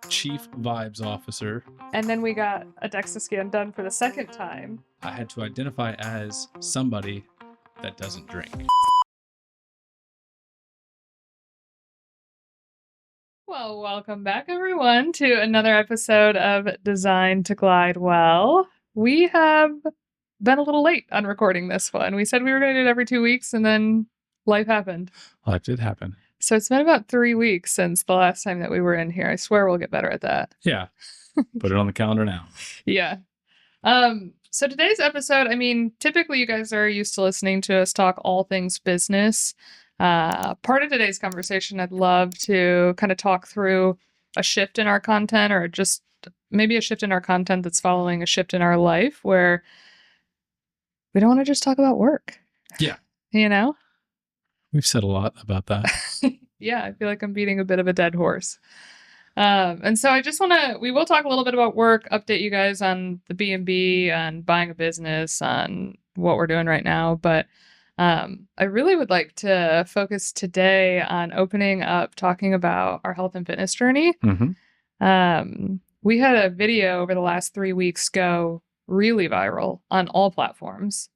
chief vibes officer. And then we got a DEXA scan done for the second time. I had to identify as somebody that doesn't drink. Well, welcome back, everyone, to another episode of Design to Glide Well. We have been a little late on recording this one. We said we were going to do it every 2 weeks, and then life happened. Life did happen. So it's been about 3 weeks since the last time that we were in here. I swear we'll get better at that. Yeah. Put it on the calendar now. Yeah. So today's episode, typically you guys are used to listening to us talk all things business. Part of today's conversation, I'd love to kind of talk through a shift in our content, or just maybe a shift in our content that's following a shift in our life where we don't want to just talk about work. Yeah. You know? We've said a lot about that. Yeah, I feel like I'm beating a bit of a dead horse. And so we will talk a little bit about work, update you guys on the B&B and buying a business, on what we're doing right now. But I really would like to focus today on opening up, talking about our health and fitness journey. Mm-hmm. We had a video over the last 3 weeks go really viral on all platforms.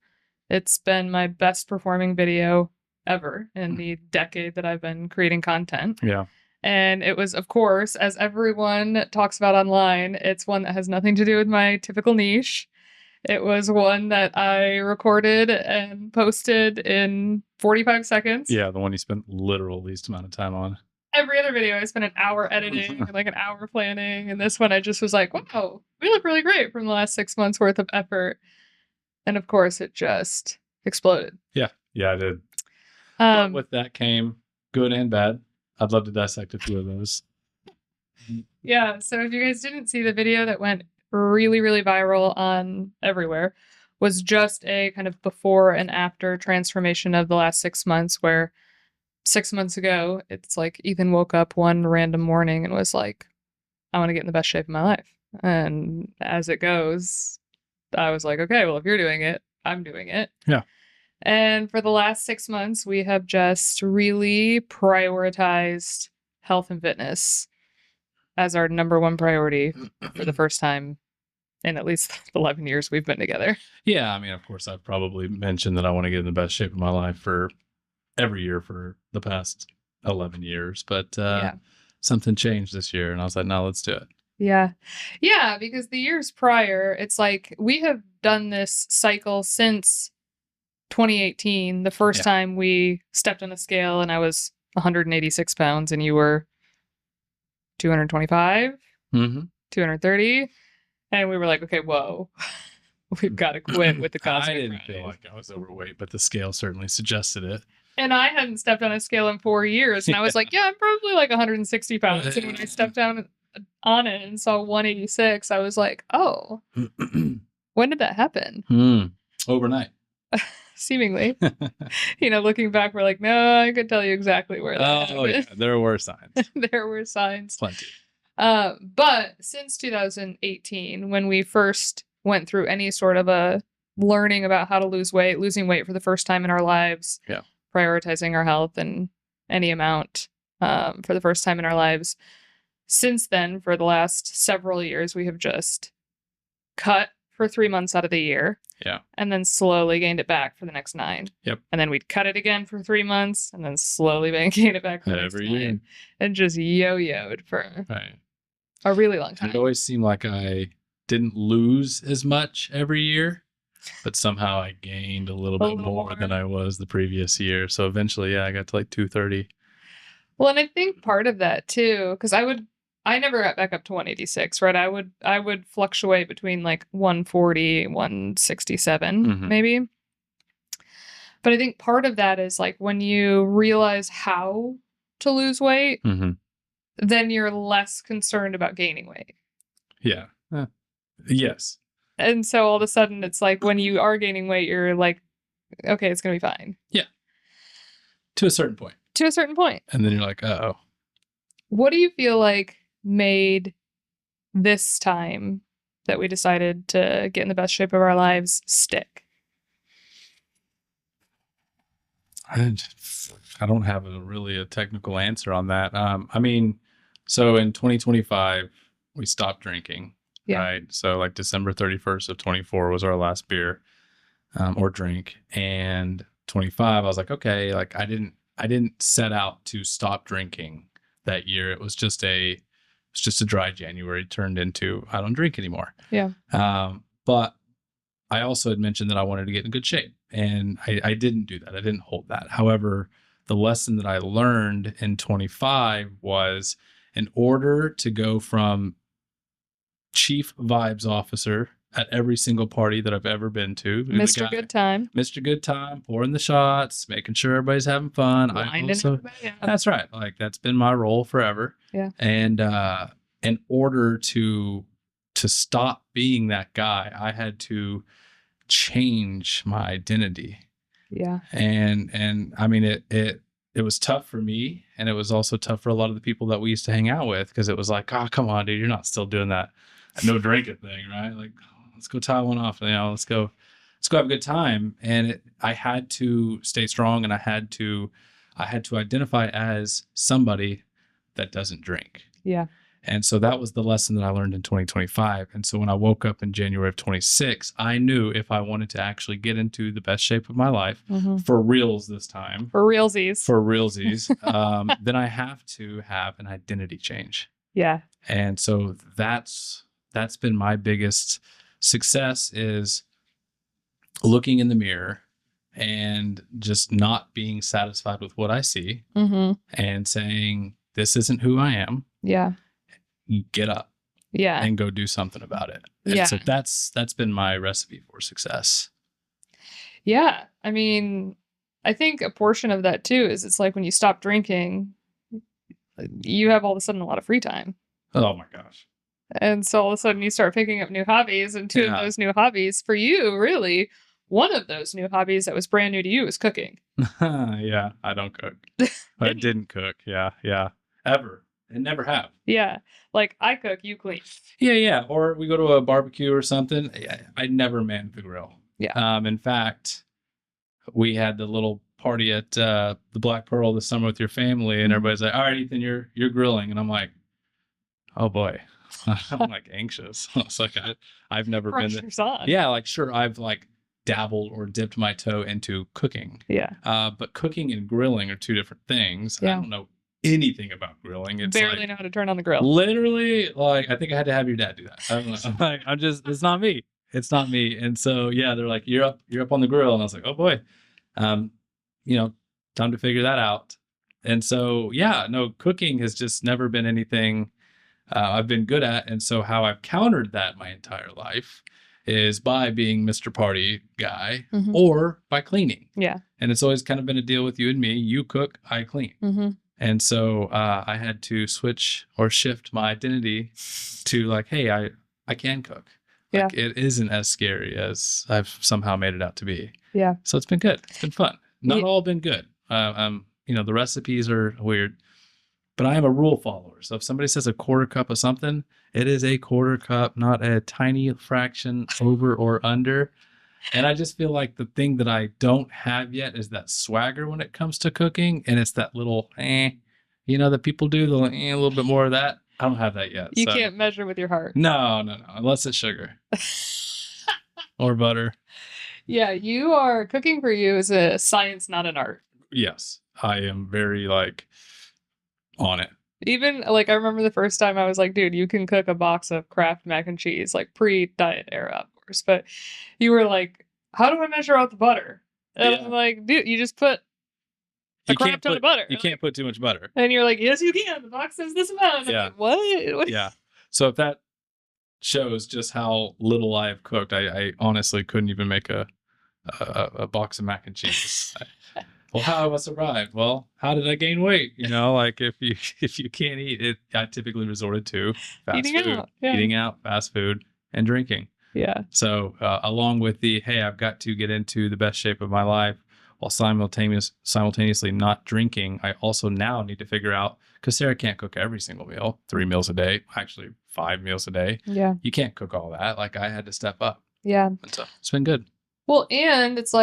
It's been my best performing video ever in the decade that I've been creating content. Yeah. And it was, of course, as everyone talks about online, it's one that has nothing to do with my typical niche. It was one that I recorded and posted in 45 seconds. Yeah, the one you spent literal least amount of time on. Every other video, I spent an hour editing, like an hour planning. And this one, I just was like, wow, we look really great from the last 6 months worth of effort. And of course, it just exploded. Yeah, it did. But with that came good and bad. I'd love to dissect a few of those. Yeah, so if you guys didn't see the video that went really, really viral on everywhere, was just a kind of before and after transformation of the last 6 months, where 6 months ago, it's like Ethan woke up one random morning and was like, I want to get in the best shape of my life. And as it goes, I was like, okay, well, if you're doing it, I'm doing it. Yeah. And for the last 6 months, we have just really prioritized health and fitness as our number one priority for the first time in at least 11 years we've been together. Yeah, of course, I've probably mentioned that I want to get in the best shape of my life for every year for the past 11 years. But something changed this year, and I was like, no, let's do it. Yeah. Yeah, because the years prior, it's like we have done this cycle since 2018, the first time we stepped on a scale and I was 186 pounds and you were 225, 230. And we were like, okay, whoa, we've got to quit with the constant. I didn't feel like I was overweight, but the scale certainly suggested it. And I hadn't stepped on a scale in 4 years. And I was like, yeah, I'm probably like 160 pounds. And when I stepped down on it and saw 186, I was like, oh, when did that happen? Overnight. Seemingly. Looking back, we're like, no, I could tell you exactly where that happened. Yeah, there were signs. There were signs. Plenty. But since 2018, when we first went through any sort of a learning about how to losing weight for the first time in our lives, prioritizing our health in any amount for the first time in our lives, since then, for the last several years, we have just cut for 3 months out of the year. Yeah. And then slowly gained it back for the next 9. Yep. And then we'd cut it again for 3 months and then slowly gain it back for the next 9. And just yo-yoed for a really long time. It always seemed like I didn't lose as much every year, but somehow I gained a little bit more than I was the previous year. So eventually, I got to like 230. Well, and I think part of that too, because I never got back up to 186, right? I would fluctuate between like 140, 167, maybe. But I think part of that is like when you realize how to lose weight, then you're less concerned about gaining weight. Yeah. Yes. And so all of a sudden it's like when you are gaining weight, you're like, okay, it's going to be fine. Yeah. To a certain point. And then you're like, uh-oh. What do you feel like made this time that we decided to get in the best shape of our lives stick? I don't have really a technical answer on that. So in 2025, we stopped drinking. Yeah. Right. So like December 31st of 24 was our last beer or drink. And 25, I was like, okay, like I didn't set out to stop drinking that year. It was just a dry January turned into I don't drink anymore. Yeah. But I also had mentioned that I wanted to get in good shape, and I didn't do that. I didn't hold that. However, the lesson that I learned in 25 was in order to go from chief vibes officer at every single party that I've ever been to. Mr. Good Time. Mr. Good Time, pouring the shots, making sure everybody's having fun. That's right. Like that's been my role forever. Yeah. And in order to stop being that guy, I had to change my identity. Yeah. And I mean it was tough for me, and it was also tough for a lot of the people that we used to hang out with, because it was like, oh, come on, dude, you're not still doing that no drinking thing, right? Like, let's go tie one off, let's go have a good time. And I had to stay strong, and I had to identify as somebody that doesn't drink. Yeah. And so that was the lesson that I learned in 2025. And so when I woke up in January of 26, I knew if I wanted to actually get into the best shape of my life, for reals this time, for realsies, then I have to have an identity change. Yeah. And so that's been my biggest success, is looking in the mirror and just not being satisfied with what I see, and saying, this isn't who I am. Yeah. Get up. Yeah. And go do something about it. And yeah. So that's been my recipe for success. Yeah. I mean, I think a portion of that too is it's like when you stop drinking, you have all of a sudden a lot of free time. Oh my gosh. And so all of a sudden you start picking up new hobbies, and two of those new hobbies for you, really, one of those new hobbies that was brand new to you is cooking. Yeah. I don't cook. I didn't cook. Yeah. Yeah. Ever. And never have. Yeah. Like I cook, you clean. Yeah. Yeah. Or we go to a barbecue or something. I never manned the grill. Yeah. In fact, we had the little party at the Black Pearl this summer with your family, and everybody's like, all right, Ethan, you're grilling. And I'm like, oh boy. I'm like anxious. I was like, I've never been there. Yeah. Like, sure. I've like dabbled or dipped my toe into cooking. Yeah. But cooking and grilling are two different things. Yeah. I don't know anything about grilling. It's barely know how to turn on the grill. Literally, like I think I had to have your dad do that. I don't know. I'm like, it's not me. It's not me. And so yeah, they're like, you're up on the grill. And I was like, oh boy. Time to figure that out. And so yeah, no, cooking has just never been anything I've been good at. And so how I've countered that my entire life is by being Mr. Party guy, or by cleaning. Yeah. And it's always kind of been a deal with you and me. You cook, I clean. And so I had to switch or shift my identity to like, hey, I can cook. Yeah. Like, it isn't as scary as I've somehow made it out to be. Yeah. So it's been good. It's been fun. Not all been good. The recipes are weird, but I am a rule follower. So if somebody says a quarter cup of something, it is a quarter cup, not a tiny fraction over or under. And I just feel like the thing that I don't have yet is that swagger when it comes to cooking. And it's that little, that people do, a little bit more of that. I don't have that yet. You can't measure with your heart. No, unless it's sugar. Or butter. Yeah, cooking for you is a science, not an art. Yes, I am very on it. Even I remember the first time I was like, dude, you can cook a box of Kraft mac and cheese, pre-diet era, of course. But you were like, how do I measure out the butter? And I'm like, dude, you just put a crap ton of butter. You can't put too much butter. And you're like, yes, you can. The box says this amount. Yeah. I'm like, what? Yeah. So if that shows just how little I have cooked, I honestly couldn't even make a box of mac and cheese. Well, how have I survived? Well, how did I gain weight? If you can't eat it, I typically resorted to eating out, fast food, and drinking. Yeah. So along with I've got to get into the best shape of my life while simultaneously not drinking, I also now need to figure out, because Sarah can't cook every single meal, 3 meals a day, actually 5 meals a day. Yeah. You can't cook all that. I had to step up. Yeah. And so it's been good. Well, and it's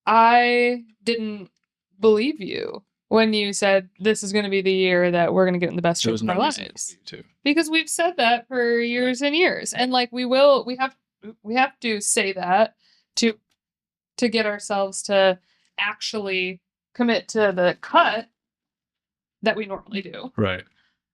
I didn't believe you when you said this is going to be the year that we're going to get in the best There shape was of our no reason for lives. you to. Because we've said that for years and years. And like we have to say that to get ourselves to actually commit to the cut that we normally do. Right.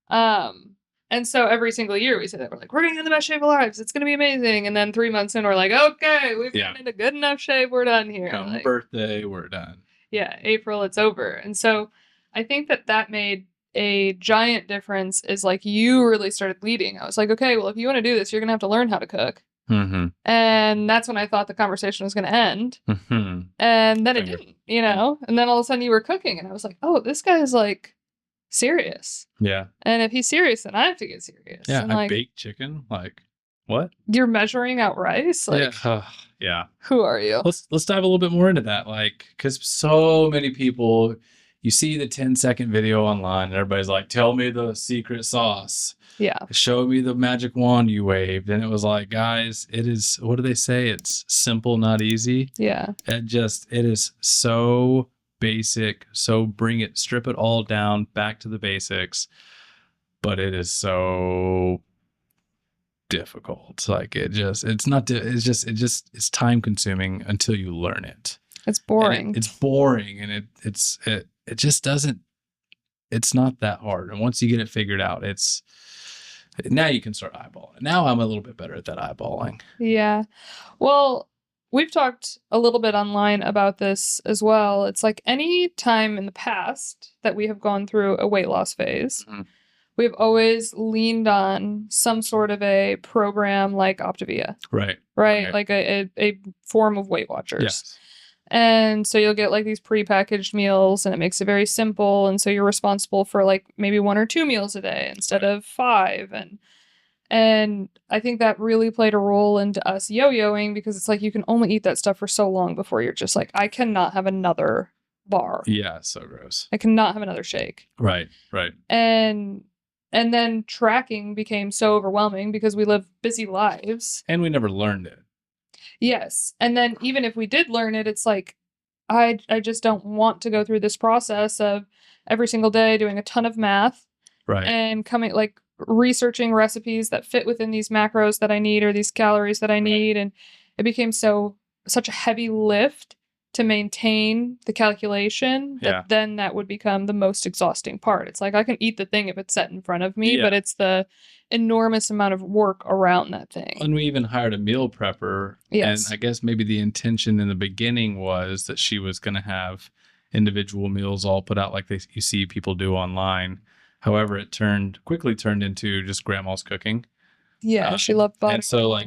And so every single year we say that we're like, we're gonna get in the best shape of our lives. It's gonna be amazing. And then 3 months in, we're like, okay, we've gotten into good enough shape. We're done here. Come Like, birthday, we're done. yeah, April, it's over. And so I think that made a giant difference. Is like you really started leading. I was like, okay, well, if you want to do this, you're gonna have to learn how to cook. Mm-hmm. And that's when I thought the conversation was going to end. Mm-hmm. And then it didn't, you know? And then all of a sudden you were cooking and I was like, oh, this guy is like serious. Yeah. And if he's serious, then I have to get serious. Yeah. And I like, baked chicken. Like, what? you're measuring out rice? Like, yeah. Yeah. who are you? Let's dive a little bit more into that. Like, because so many people, you see the 10-second video online and everybody's like, tell me the secret sauce. Yeah. Show me the magic wand you waved. And it was like, guys, it is, what do they say? It's simple, not easy. Yeah. It is so basic. So strip it all down back to the basics. But it is so difficult. Like it's time consuming until you learn it. It's boring. It's boring. And it just doesn't, it's not that hard. And once you get it figured out, now you can start eyeballing. Now I'm a little bit better at that eyeballing. Yeah. Well, we've talked a little bit online about this as well. It's like any time in the past that we have gone through a weight loss phase, we've always leaned on some sort of a program like Optavia. Right. Like a form of Weight Watchers. Yes. And so you'll get like these prepackaged meals and it makes it very simple. And so you're responsible for like maybe 1 or 2 meals a day instead of 5. And I think that really played a role into us yo-yoing because it's like you can only eat that stuff for so long before you're just like, I cannot have another bar. Yeah, so gross. I cannot have another shake. Right. And then tracking became so overwhelming because we live busy lives. And we never learned it. Yes. And then even if we did learn it, it's like, I just don't want to go through this process of every single day doing a ton of math. Right. And researching recipes that fit within these macros that I need or these calories that I need. And it became such a heavy lift to maintain the calculation that then that would become the most exhausting part. It's like I can eat the thing if it's set in front of me, but it's the enormous amount of work around that thing. And we even hired a meal prepper. Yes. And I guess maybe the intention in the beginning was that she was going to have individual meals all put out like you see people do online. However, it quickly turned into just grandma's cooking. Yeah, she loved butter. And so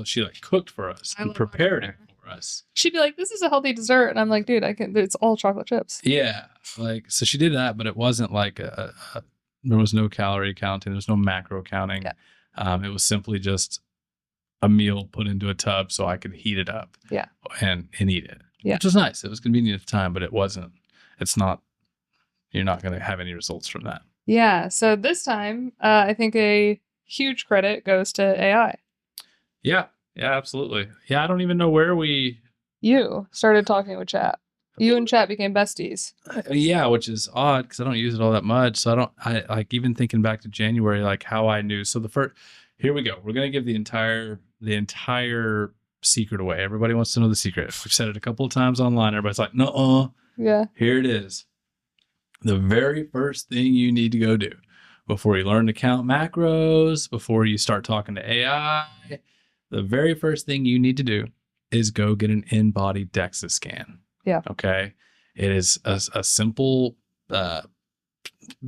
she like cooked for us and prepared it for us. She'd be like, this is a healthy dessert. And I'm like, dude, it's all chocolate chips. Yeah. So she did that, but it wasn't like there was no calorie counting. There was no macro counting. Yeah. It was simply just a meal put into a tub so I could heat it up. Yeah. And eat it. Yeah. Which was nice. It was convenient at the time, but you're not going to have any results from that. Yeah. So this time, I think a huge credit goes to AI. Yeah. Yeah, absolutely. Yeah. I don't even know where you started talking with chat. You and chat became besties. Yeah, which is odd because I don't use it all that much. So I like even thinking back to January, like how I knew. So here we go. We're going to give the entire secret away. Everybody wants to know the secret. We've said it a couple of times online. Everybody's like, no, yeah, here it is. The very first thing you need to go do before you learn to count macros, before you start talking to AI, the very first thing you need to do is go get an in-body DEXA scan. Yeah. Okay. It is a simple,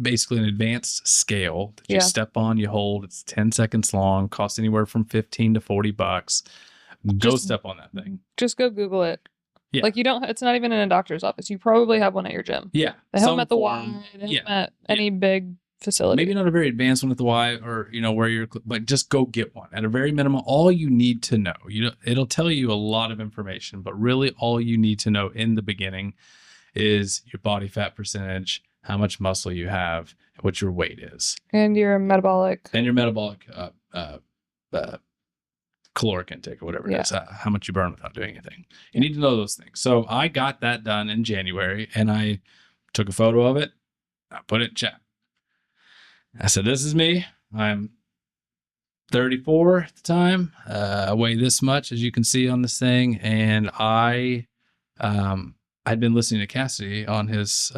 basically an advanced scale that you step on, you hold. It's 10 seconds long, costs anywhere from $15 to $40. Go step on that thing. Just go Google it. Yeah. Like it's not even in a doctor's office. You probably have one at your gym. Yeah. They have them at the Y. They have them at any big facility. Maybe not a very advanced one at the Y or, where but just go get one. At a very minimum, all you need to know, it'll tell you a lot of information, but really all you need to know in the beginning is your body fat percentage, how much muscle you have, what your weight is. And your metabolic. Caloric intake or whatever it is, how much you burn without doing anything. You need to know those things. So I got that done in January and I took a photo of it. I put it in chat. I said, this is me. I'm 34 at the time. I weigh this much, as you can see on this thing. And I'd been listening to Cassidy on his,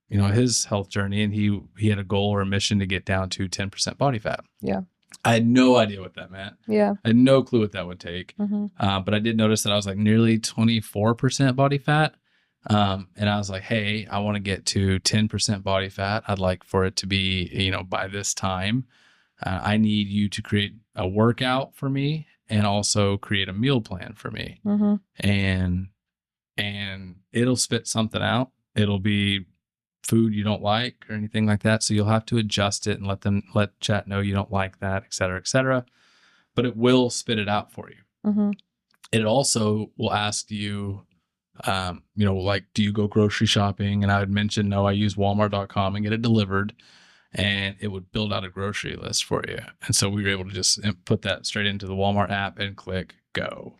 his health journey, and he had a goal or a mission to get down to 10% body fat. Yeah. I had no idea what that meant. Yeah. I had no clue what that would take. Mm-hmm. But I did notice that I was like nearly 24% body fat. And I was like, hey, I want to get to 10% body fat. I'd like for it to be, by this time. I need you to create a workout for me and also create a meal plan for me. Mm-hmm. And it'll spit something out. It'll be food you don't like or anything like that. So you'll have to adjust it and let chat know you don't like that, et cetera, et cetera. But it will spit it out for you. Mm-hmm. It also will ask you, like, do you go grocery shopping? And I would mention, no, I use Walmart.com and get it delivered. And it would build out a grocery list for you. And so we were able to just put that straight into the Walmart app and click go.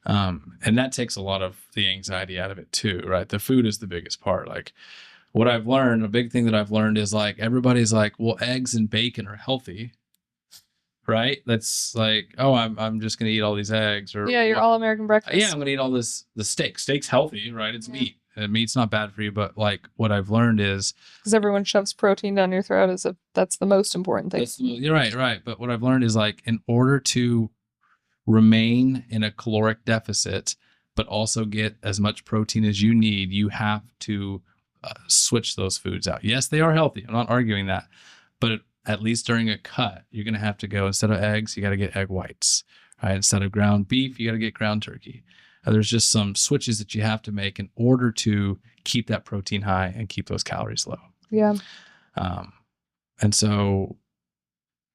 And that takes a lot of the anxiety out of it too, right? The food is the biggest part. Like, what I've learned, a big thing that I've learned is like, everybody's like, well, eggs and bacon are healthy, right? That's like, oh, I'm just going to eat all these eggs, or yeah, your all American breakfast. Yeah, I'm going to eat all the steak. Steak's healthy, right? It's meat. Meat's not bad for you, but like what I've learned is, because everyone shoves protein down your throat as if that's the most important thing. You're right. But what I've learned is, like, in order to remain in a caloric deficit, but also get as much protein as you need, you have to switch those foods out. Yes, they are healthy. I'm not arguing that, but at least during a cut, you're going to have to go, instead of eggs, you got to get egg whites, right? Instead of ground beef, you got to get ground turkey. There's just some switches that you have to make in order to keep that protein high and keep those calories low. Yeah. And so,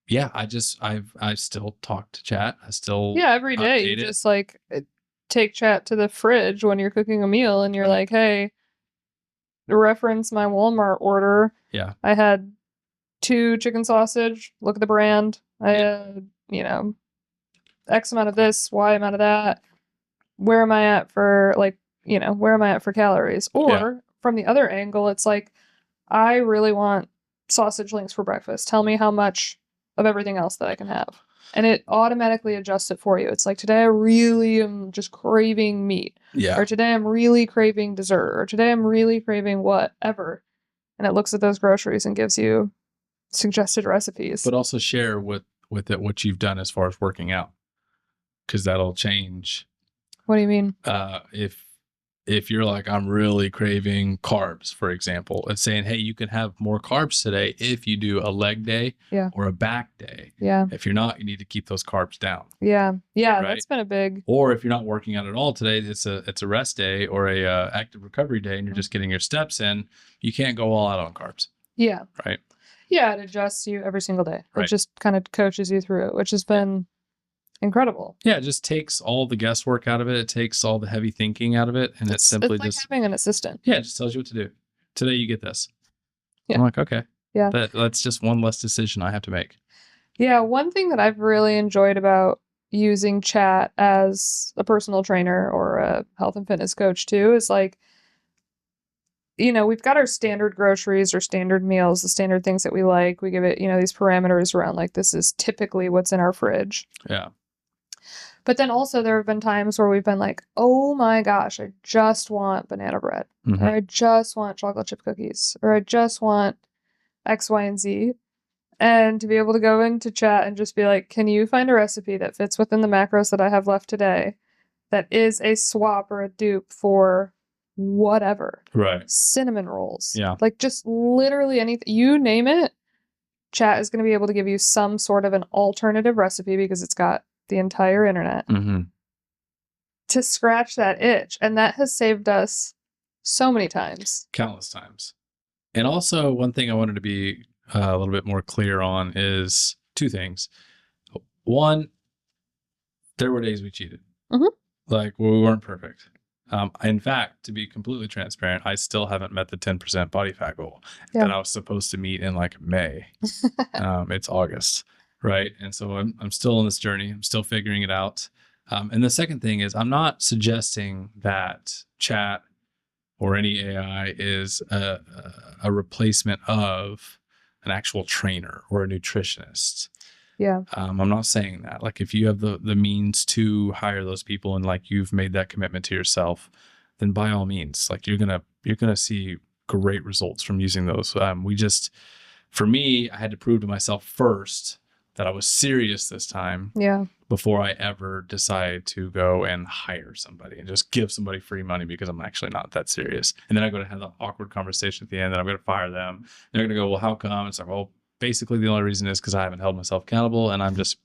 yeah, I still talk to chat. I still every day you just like take chat to the fridge when you're cooking a meal, and you're like, hey, reference my Walmart order. Yeah. I had 2 chicken sausage. Look at the brand. I had, X amount of this, Y amount of that. Where am I at for calories? Or from the other angle, it's like, I really want sausage links for breakfast. Tell me how much of everything else that I can have. And it automatically adjusts it for you. It's like, today I really am just craving meat. Yeah. Or today I'm really craving dessert. Or today I'm really craving whatever. And it looks at those groceries and gives you suggested recipes. But also share with it what you've done as far as working out, because that'll change. What do you mean? If you're like, I'm really craving carbs, for example, it's saying, hey, you can have more carbs today if you do a leg day or a back day. Yeah. If you're not, you need to keep those carbs down. Yeah. Yeah. Right? That's been a big. Or if you're not working out at all today, it's a rest day or a active recovery day, and you're just getting your steps in. You can't go all out on carbs. Yeah. Right. Yeah. It adjusts you every single day. Right. It just kind of coaches you through it, which has been incredible. Yeah, it just takes all the guesswork out of it. It takes all the heavy thinking out of it, and it's simply like just having an assistant. Yeah, it just tells you what to do. Today you get this. Yeah. I'm like, okay. Yeah. That's just one less decision I have to make. Yeah, one thing that I've really enjoyed about using chat as a personal trainer or a health and fitness coach too is like, we've got our standard groceries or standard meals, the standard things that we like. We give it, these parameters around, like, this is typically what's in our fridge. Yeah. But then also there have been times where we've been like, oh my gosh, I just want banana bread. Mm-hmm. Or I just want chocolate chip cookies. Or I just want X, Y, and Z. And to be able to go into chat and just be like, can you find a recipe that fits within the macros that I have left today that is a swap or a dupe for whatever. Right. Cinnamon rolls. Yeah. Like, just literally anything. You name it, chat is going to be able to give you some sort of an alternative recipe because it's got the entire internet to scratch that itch. And that has saved us so many times. Countless times. And also, one thing I wanted to be a little bit more clear on is 2 things. One, there were days we cheated. Like, we weren't perfect. In fact, to be completely transparent, I still haven't met the 10% body fat goal that I was supposed to meet in like May. It's August. Right. And so I'm still on this journey. I'm still figuring it out. And the second thing is, I'm not suggesting that chat or any AI is a replacement of an actual trainer or a nutritionist. Yeah. I'm not saying that. Like, if you have the means to hire those people and like you've made that commitment to yourself, then by all means, like you're gonna see great results from using those. For me, I had to prove to myself first that I was serious this time. Yeah. Before I ever decide to go and hire somebody and just give somebody free money because I'm actually not that serious. And then I go to have that awkward conversation at the end that I'm going to fire them. They're going to go, well, how come? It's like, well, basically the only reason is because I haven't held myself accountable and I'm just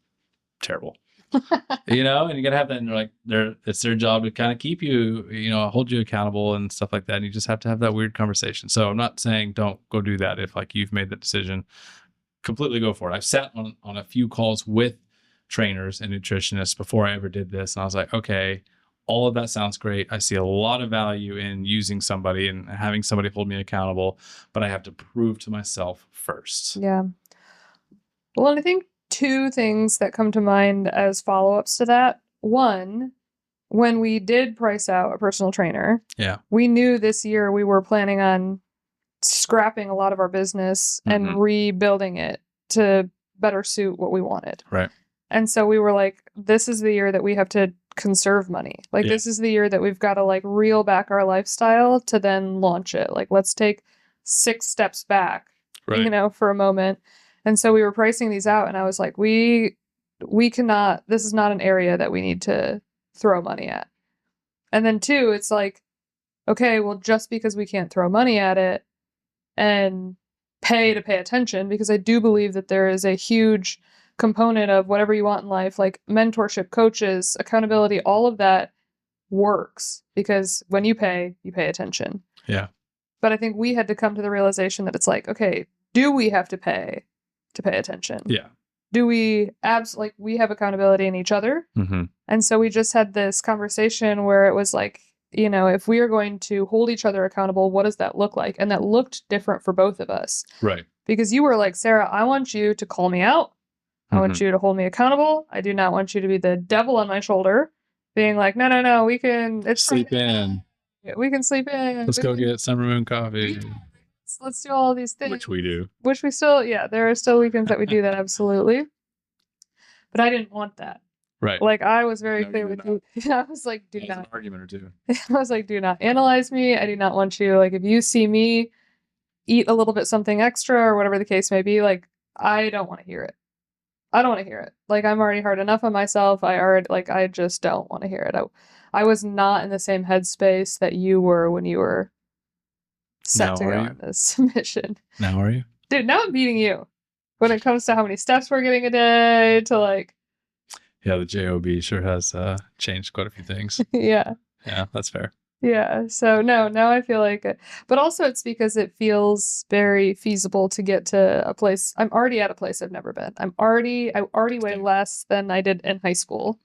terrible. And you got to have that. And they're like, it's their job to kind of keep you, hold you accountable and stuff like that. And you just have to have that weird conversation. So I'm not saying don't go do that. If like you've made that decision, completely go for it. I've sat on a few calls with trainers and nutritionists before I ever did this. And I was like, okay, all of that sounds great. I see a lot of value in using somebody and having somebody hold me accountable, but I have to prove to myself first. Yeah. Well, and I think two things that come to mind as follow-ups to that. One, when we did price out a personal trainer, we knew this year we were planning on scrapping a lot of our business and rebuilding it to better suit what we wanted. Right. And so we were like, this is the year that we have to conserve money. Like, this is the year that we've got to like reel back our lifestyle to then launch it. Like, let's take 6 steps back, for a moment. And so we were pricing these out and I was like, we cannot, this is not an area that we need to throw money at. And then 2, it's like, okay, well, just because we can't throw money at it and pay attention, because I do believe that there is a huge component of whatever you want in life, like mentorship, coaches, accountability, all of that works because when you pay attention. Yeah. But I think we had to come to the realization that it's like, okay, do we have to pay attention? Yeah. Do we we have accountability in each other? And so we just had this conversation where it was like, if we are going to hold each other accountable, what does that look like? And that looked different for both of us. Right. Because you were like, Sarah, I want you to call me out. I want you to hold me accountable. I do not want you to be the devil on my shoulder being like, no, we can sleep in. We can sleep in. Let's go get Summer Moon coffee. Let's do all these things. Which we do. Which we still, there are still weekends that we do that, absolutely. But I didn't want that. Right. Like, I was very clear with you. I was like, do not. An argument or two. I was like, do not analyze me. I do not want you, like, if you see me eat a little bit something extra or whatever the case may be, like, I don't want to hear it. I don't want to hear it. Like, I'm already hard enough on myself. I just don't want to hear it. I was not in the same headspace that you were when you were set to go on this mission. Now are you? Dude, now I'm beating you. When it comes to how many steps we're getting a day to like... Yeah, the JOB sure has changed quite a few things. Yeah. Yeah, that's fair. Yeah, so no, now I feel like it. But also it's because it feels very feasible to get to a place. I'm already at a place I've never been. I already weigh less than I did in high school.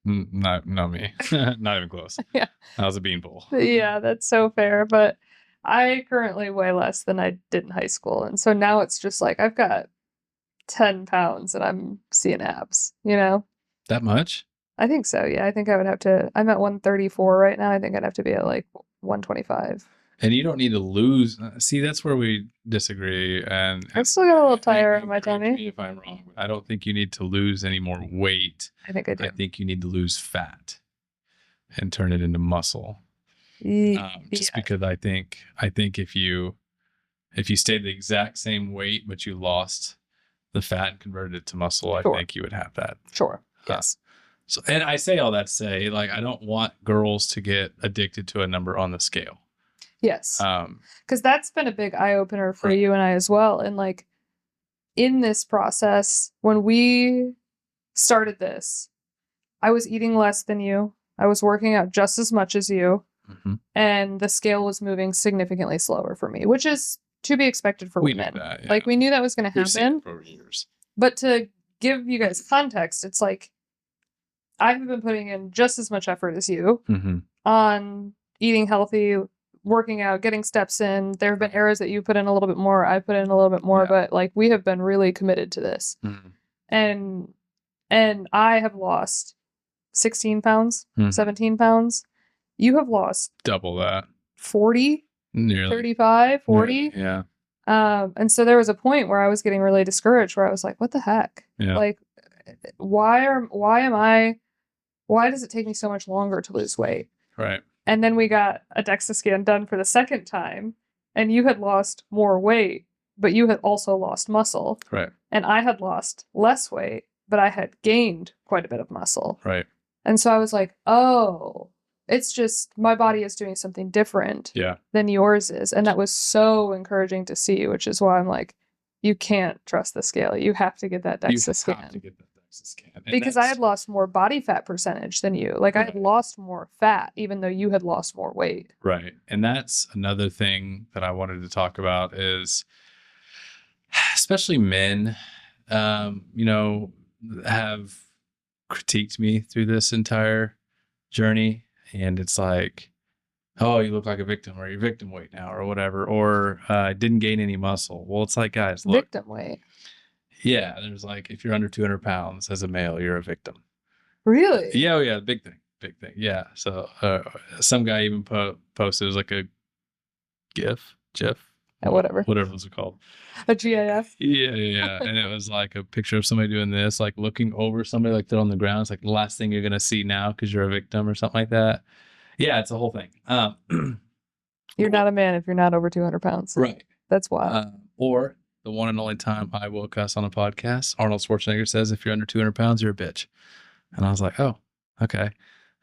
Not me. Not even close. Yeah. I was a beanpole. Yeah, that's so fair. But I currently weigh less than I did in high school. And so now it's just like I've got 10 pounds and I'm seeing abs, That much? I think so, yeah. I think I would have to... I'm at 134 right now. I think I'd have to be at like 125. And you don't need to lose... See, that's where we disagree. And I've still got a little tire on my tummy. Me if I'm wrong. I don't think you need to lose any more weight. I think I do. I think you need to lose fat and turn it into muscle. Because I think if you stayed the exact same weight but you lost the fat and converted it to muscle, I think you would have that. Sure. Yes. So, and I say all that to say, like, I don't want girls to get addicted to a number on the scale. Yes. Because that's been a big eye opener for you and I as well. And like in this process, when we started this, I was eating less than you. I was working out just as much as you. And the scale was moving significantly slower for me, which is to be expected for women. That, yeah. Like, we knew that was going to happen. We've seen it for years. But to give you guys context, it's like I've been putting in just as much effort as you on eating healthy, working out, getting steps in. There have been eras that you put in a little bit more, I put in a little bit more, but like we have been really committed to this. And I have lost 16 pounds, 17 pounds. You have lost double that. 40, Nearly. 35, 40. Yeah. And so there was a point where I was getting really discouraged, where I was like, what the heck? Yeah. Like, why does it take me so much longer to lose weight? Right. And then we got a DEXA scan done for the second time, and you had lost more weight, but you had also lost muscle. Right. And I had lost less weight, but I had gained quite a bit of muscle. Right. And so I was like, oh, it's just my body is doing something different than yours is. And that was so encouraging to see, which is why I'm like, you can't trust the scale. You have to get that DEXA scan. You have to get that DEXA scan. Because I had lost more body fat percentage than you. Like, I had lost more fat, even though you had lost more weight. Right. And that's another thing that I wanted to talk about is, especially men, you know, have critiqued me through this entire journey. And it's like, oh, you look like a victim, or you're victim weight now, or whatever, or didn't gain any muscle. Well, it's like, guys, look. Victim weight. Yeah. There's like, if you're under 200 pounds as a male, you're a victim. Really? Yeah. Oh, yeah. Big thing. Big thing. Yeah. So some guy even posted, it was like a GIF, whatever was it called? A GIF? Yeah. And it was like a picture of somebody doing this, like looking over somebody like they're on the ground. It's like the last thing you're going to see now because you're a victim or something like that. Yeah, it's a whole thing. You're not a man if you're not over 200 pounds. Right. That's wild. Or the one and only time I will cuss on a podcast, Arnold Schwarzenegger says, if you're under 200 pounds, you're a bitch. And I was like, oh, okay.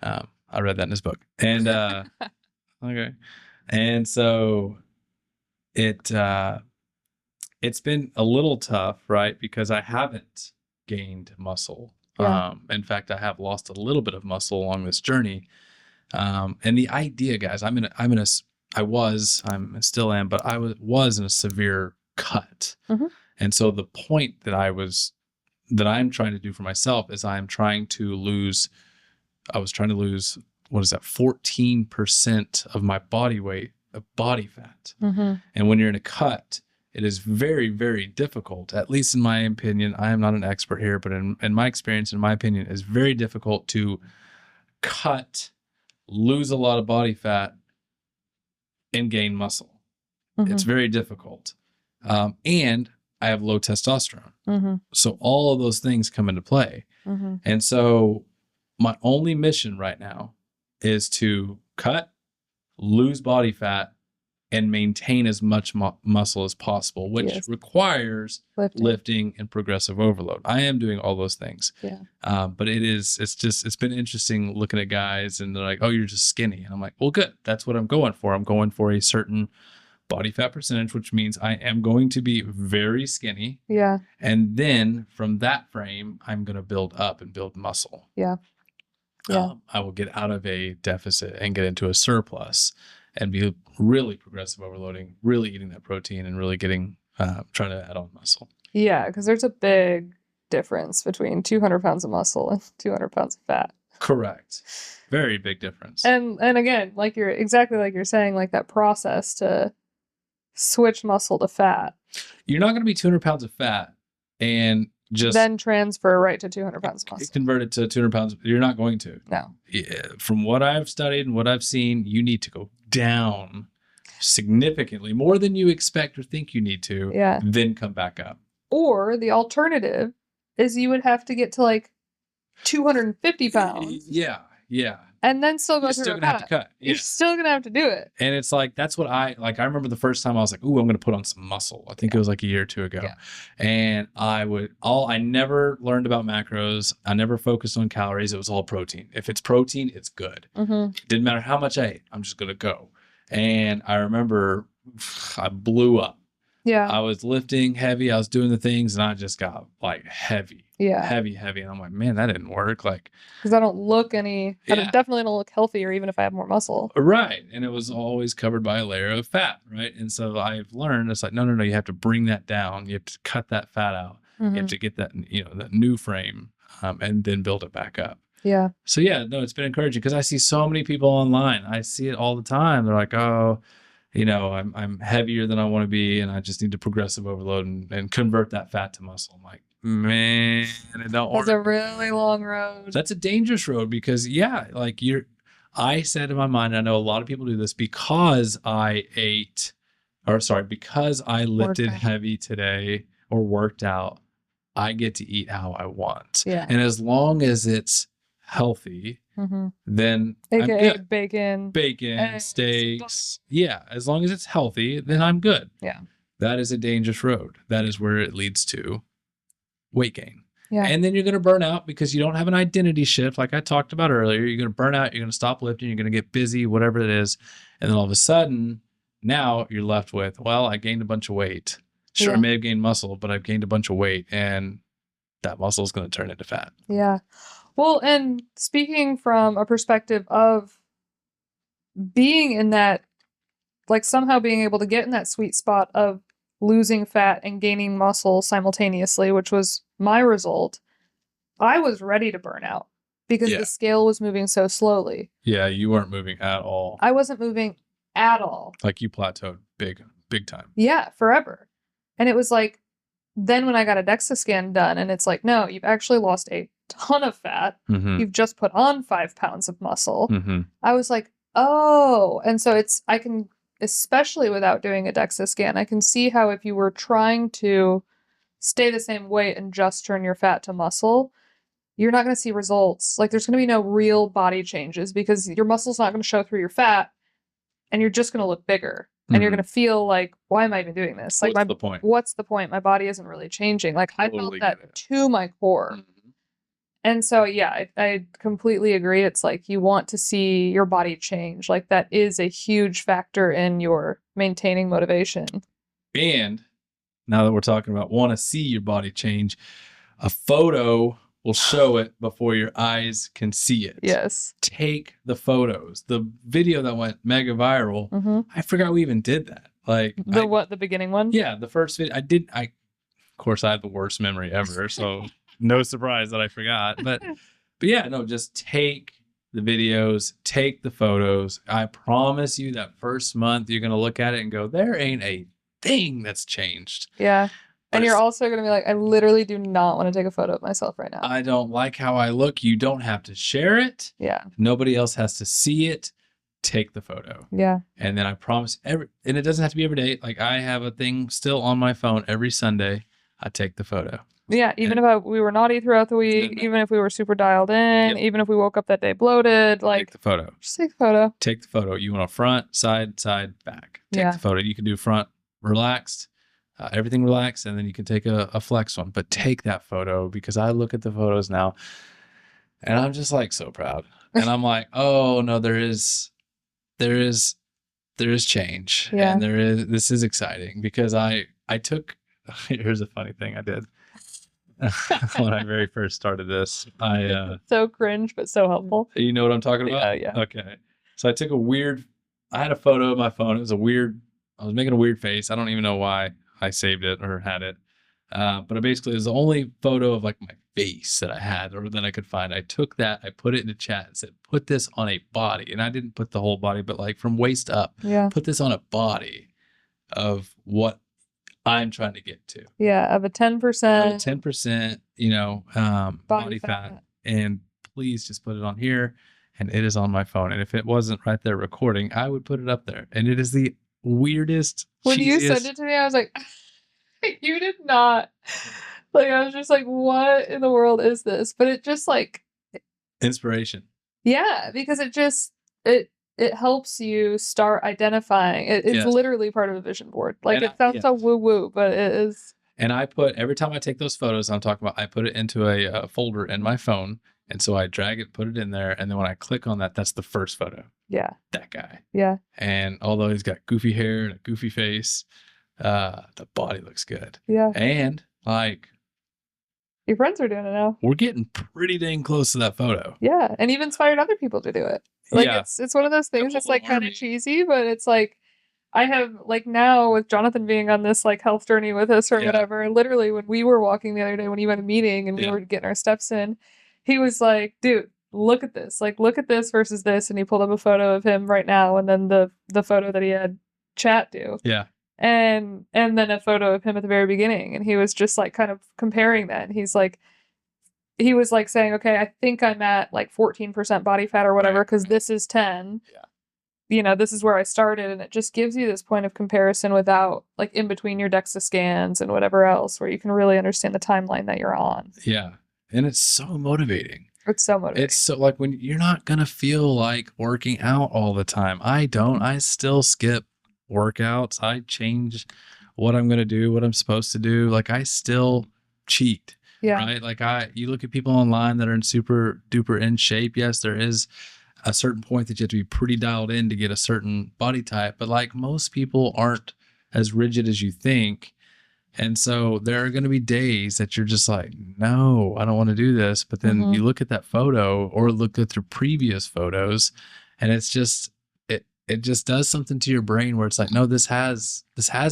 I read that in his book. And okay. And so it's been a little tough, right? Because I haven't gained muscle. Yeah. In fact, I have lost a little bit of muscle along this journey. And the idea, guys, I still am, but I was in a severe cut. Mm-hmm. And so the point that I'm trying to do for myself is I was trying to lose, what is that? 14% of my body weight of body fat. Mm-hmm. And when you're in a cut, it is very, very difficult, at least in my opinion. I am not an expert here, but in my experience, in my opinion, it's very difficult to cut, lose a lot of body fat, and gain muscle. Mm-hmm. It's very difficult. And I have low testosterone. Mm-hmm. So all of those things come into play. Mm-hmm. And so my only mission right now is to cut, lose body fat, and maintain as much muscle as possible, which requires lifting and progressive overload. I am doing all those things. Yeah. But it's been interesting looking at guys and they're like, oh, you're just skinny. And I'm like, well, good. That's what I'm going for. I'm going for a certain body fat percentage, which means I am going to be very skinny. Yeah. And then from that frame, I'm going to build up and build muscle. Yeah. Yeah. I will get out of a deficit and get into a surplus and be really progressive overloading, really eating that protein and really getting, trying to add on muscle. Yeah. Because there's a big difference between 200 pounds of muscle and 200 pounds of fat. Correct. Very big difference. And again, like you're saying, like that process to switch muscle to fat. You're not going to be 200 pounds of fat and just then transfer right to 200 pounds of muscle. Convert it to 200 pounds. You're not going to. No. Yeah, from what I've studied and what I've seen, you need to go down significantly more than you expect or think you need to. Yeah. Then come back up. Or the alternative is you would have to get to like 250 pounds. Yeah. And then still go You're through still a gonna have to cut. Yeah. You're still gonna have to do it. And it's like, that's what I remember the first time I was like, ooh, I'm gonna put on some muscle. I think it was like a year or two ago. Yeah. And I never learned about macros. I never focused on calories. It was all protein. If it's protein, it's good. Mm-hmm. Didn't matter how much I ate. I'm just gonna go. And I remember I blew up. Yeah. I was lifting heavy. I was doing the things and I just got like heavy. Yeah. Heavy. And I'm like, man, that didn't work. Like, because I don't look I definitely don't look healthier even if I have more muscle. Right. And it was always covered by a layer of fat. Right. And so I've learned it's like, no, you have to bring that down. You have to cut that fat out. Mm-hmm. You have to get that, that new frame and then build it back up. Yeah. So yeah, no, it's been encouraging because I see so many people online. I see it all the time. They're like, oh, I'm heavier than I want to be, and I just need to progressive overload and convert that fat to muscle. I'm like, man, it don't work. That's a really long road. That's a dangerous road because like I said in my mind, I know a lot of people do this because because I lifted Worked out. heavy today or worked out, I get to eat how I want. Yeah. And as long as it's healthy, then I'm AKA good. bacon, eggs, Steaks. Yeah. As long as it's healthy, then I'm good. Yeah. That is a dangerous road. That is where it leads to weight gain. Yeah. And then you're going to burn out because you don't have an identity shift. Like I talked about earlier, you're going to burn out. You're going to stop lifting. You're going to get busy, whatever it is. And then all of a sudden, now you're left with, well, I gained a bunch of weight. Sure, I may have gained muscle, but I've gained a bunch of weight, and that muscle is going to turn into fat. Yeah. Well, and speaking from a perspective of being in that, like somehow being able to get in that sweet spot of losing fat and gaining muscle simultaneously, which was my result, I was ready to burn out because the scale was moving so slowly. Yeah, you weren't moving at all. I wasn't moving at all. Like you plateaued big time. Yeah, forever. And it was like, then when I got a DEXA scan done and it's like, no, you've actually lost a ton of fat. You've just put on 5 pounds of muscle. I was like, oh. And so I can, especially without doing a DEXA scan, I can see how if you were trying to stay the same weight and just turn your fat to muscle, you're not going to see results. Like there's going to be no real body changes because your muscle's not going to show through your fat and you're just going to look bigger. And you're going to feel like, why am I even doing this? Like, what's the point? What's the point? My body isn't really changing. Like, I felt that to my core. And so, yeah, I completely agree. It's like you want to see your body change. Like, that is a huge factor in your maintaining motivation. And now that we're talking about want to see your body change, a photo will show it before your eyes can see it. Yes. Take the photos. The video that went mega viral, I forgot we even did that. Like the beginning one? Yeah, the first video. Of course I had the worst memory ever, so no surprise that I forgot. But yeah, no, just take the videos, take the photos. I promise you that first month you're gonna look at it and go, there ain't a thing that's changed. Yeah. And you're also going to be like, I literally do not want to take a photo of myself right now. I don't like how I look. You don't have to share it. Yeah. Nobody else has to see it. Take the photo. Yeah. And then I promise and it doesn't have to be every day. Like I have a thing still on my phone every Sunday. I take the photo. Yeah. Even if we were naughty throughout the week, even if we were super dialed in, even if we woke up that day bloated, like take the photo. Just take the photo. Take the photo. You want a front, side, back. Take the photo. You can do front relaxed. Everything relaxed, and then you can take a flex one. But take that photo because I look at the photos now, and I'm just like so proud. And I'm like, oh no, there is change, and this is exciting because I took. Here's a funny thing I did when I very first started this. So cringe, but so helpful. You know what I'm talking about? Yeah. Okay. So I took I had a photo of my phone. It was I was making a weird face. I don't even know why I saved it or had it. But it basically was the only photo of like my face that I had or that I could find. I took that, I put it into chat and said, put this on a body. And I didn't put the whole body, but like from waist up, put this on a body of what I'm trying to get to. Yeah. Of a 10%. 10%, body fat. And please just put it on here. And it is on my phone. And if it wasn't right there recording, I would put it up there. And it is the weirdest, when you sent it to me, I was like, you did not. Like, I was just like, what in the world is this? But it just like inspiration. Yeah, because it helps you start identifying. It's literally part of a vision board. Like, it sounds so woo-woo, but it is. And every time I take those photos I'm talking about, I put it into a folder in my phone. And so I drag it, put it in there. And then when I click on that, that's the first photo. Yeah. That guy. Yeah. And although he's got goofy hair and a goofy face, the body looks good. Yeah. And like, your friends are doing it now. We're getting pretty dang close to that photo. Yeah. And you've inspired other people to do it. Like, it's one of those things that's like kind of cheesy, but it's like, I have like now with Jonathan being on this like health journey with us or whatever, literally when we were walking the other day, when he went to a meeting and we were getting our steps in, he was like, dude, look at this. Like, look at this versus this. And he pulled up a photo of him right now. And then the photo that he had chat do. Yeah. And then a photo of him at the very beginning. And he was just like kind of comparing that. And he's like, he was like saying, okay, I think I'm at like 14% body fat or whatever, because this is 10. Yeah. You know, this is where I started. And it just gives you this point of comparison without like in between your DEXA scans and whatever else, where you can really understand the timeline that you're on. Yeah. And it's so motivating. It's so motivating. It's so like when you're not going to feel like working out all the time. I don't. I still skip workouts. I change what I'm going to do, what I'm supposed to do. Like I still cheat. Yeah. Right. Like you look at people online that are in super duper in shape. Yes, there is a certain point that you have to be pretty dialed in to get a certain body type. But like most people aren't as rigid as you think. And so there are going to be days that you're just like, no, I don't want to do this. But then you look at that photo or look at the previous photos and it's just, it just does something to your brain where it's like, no, this has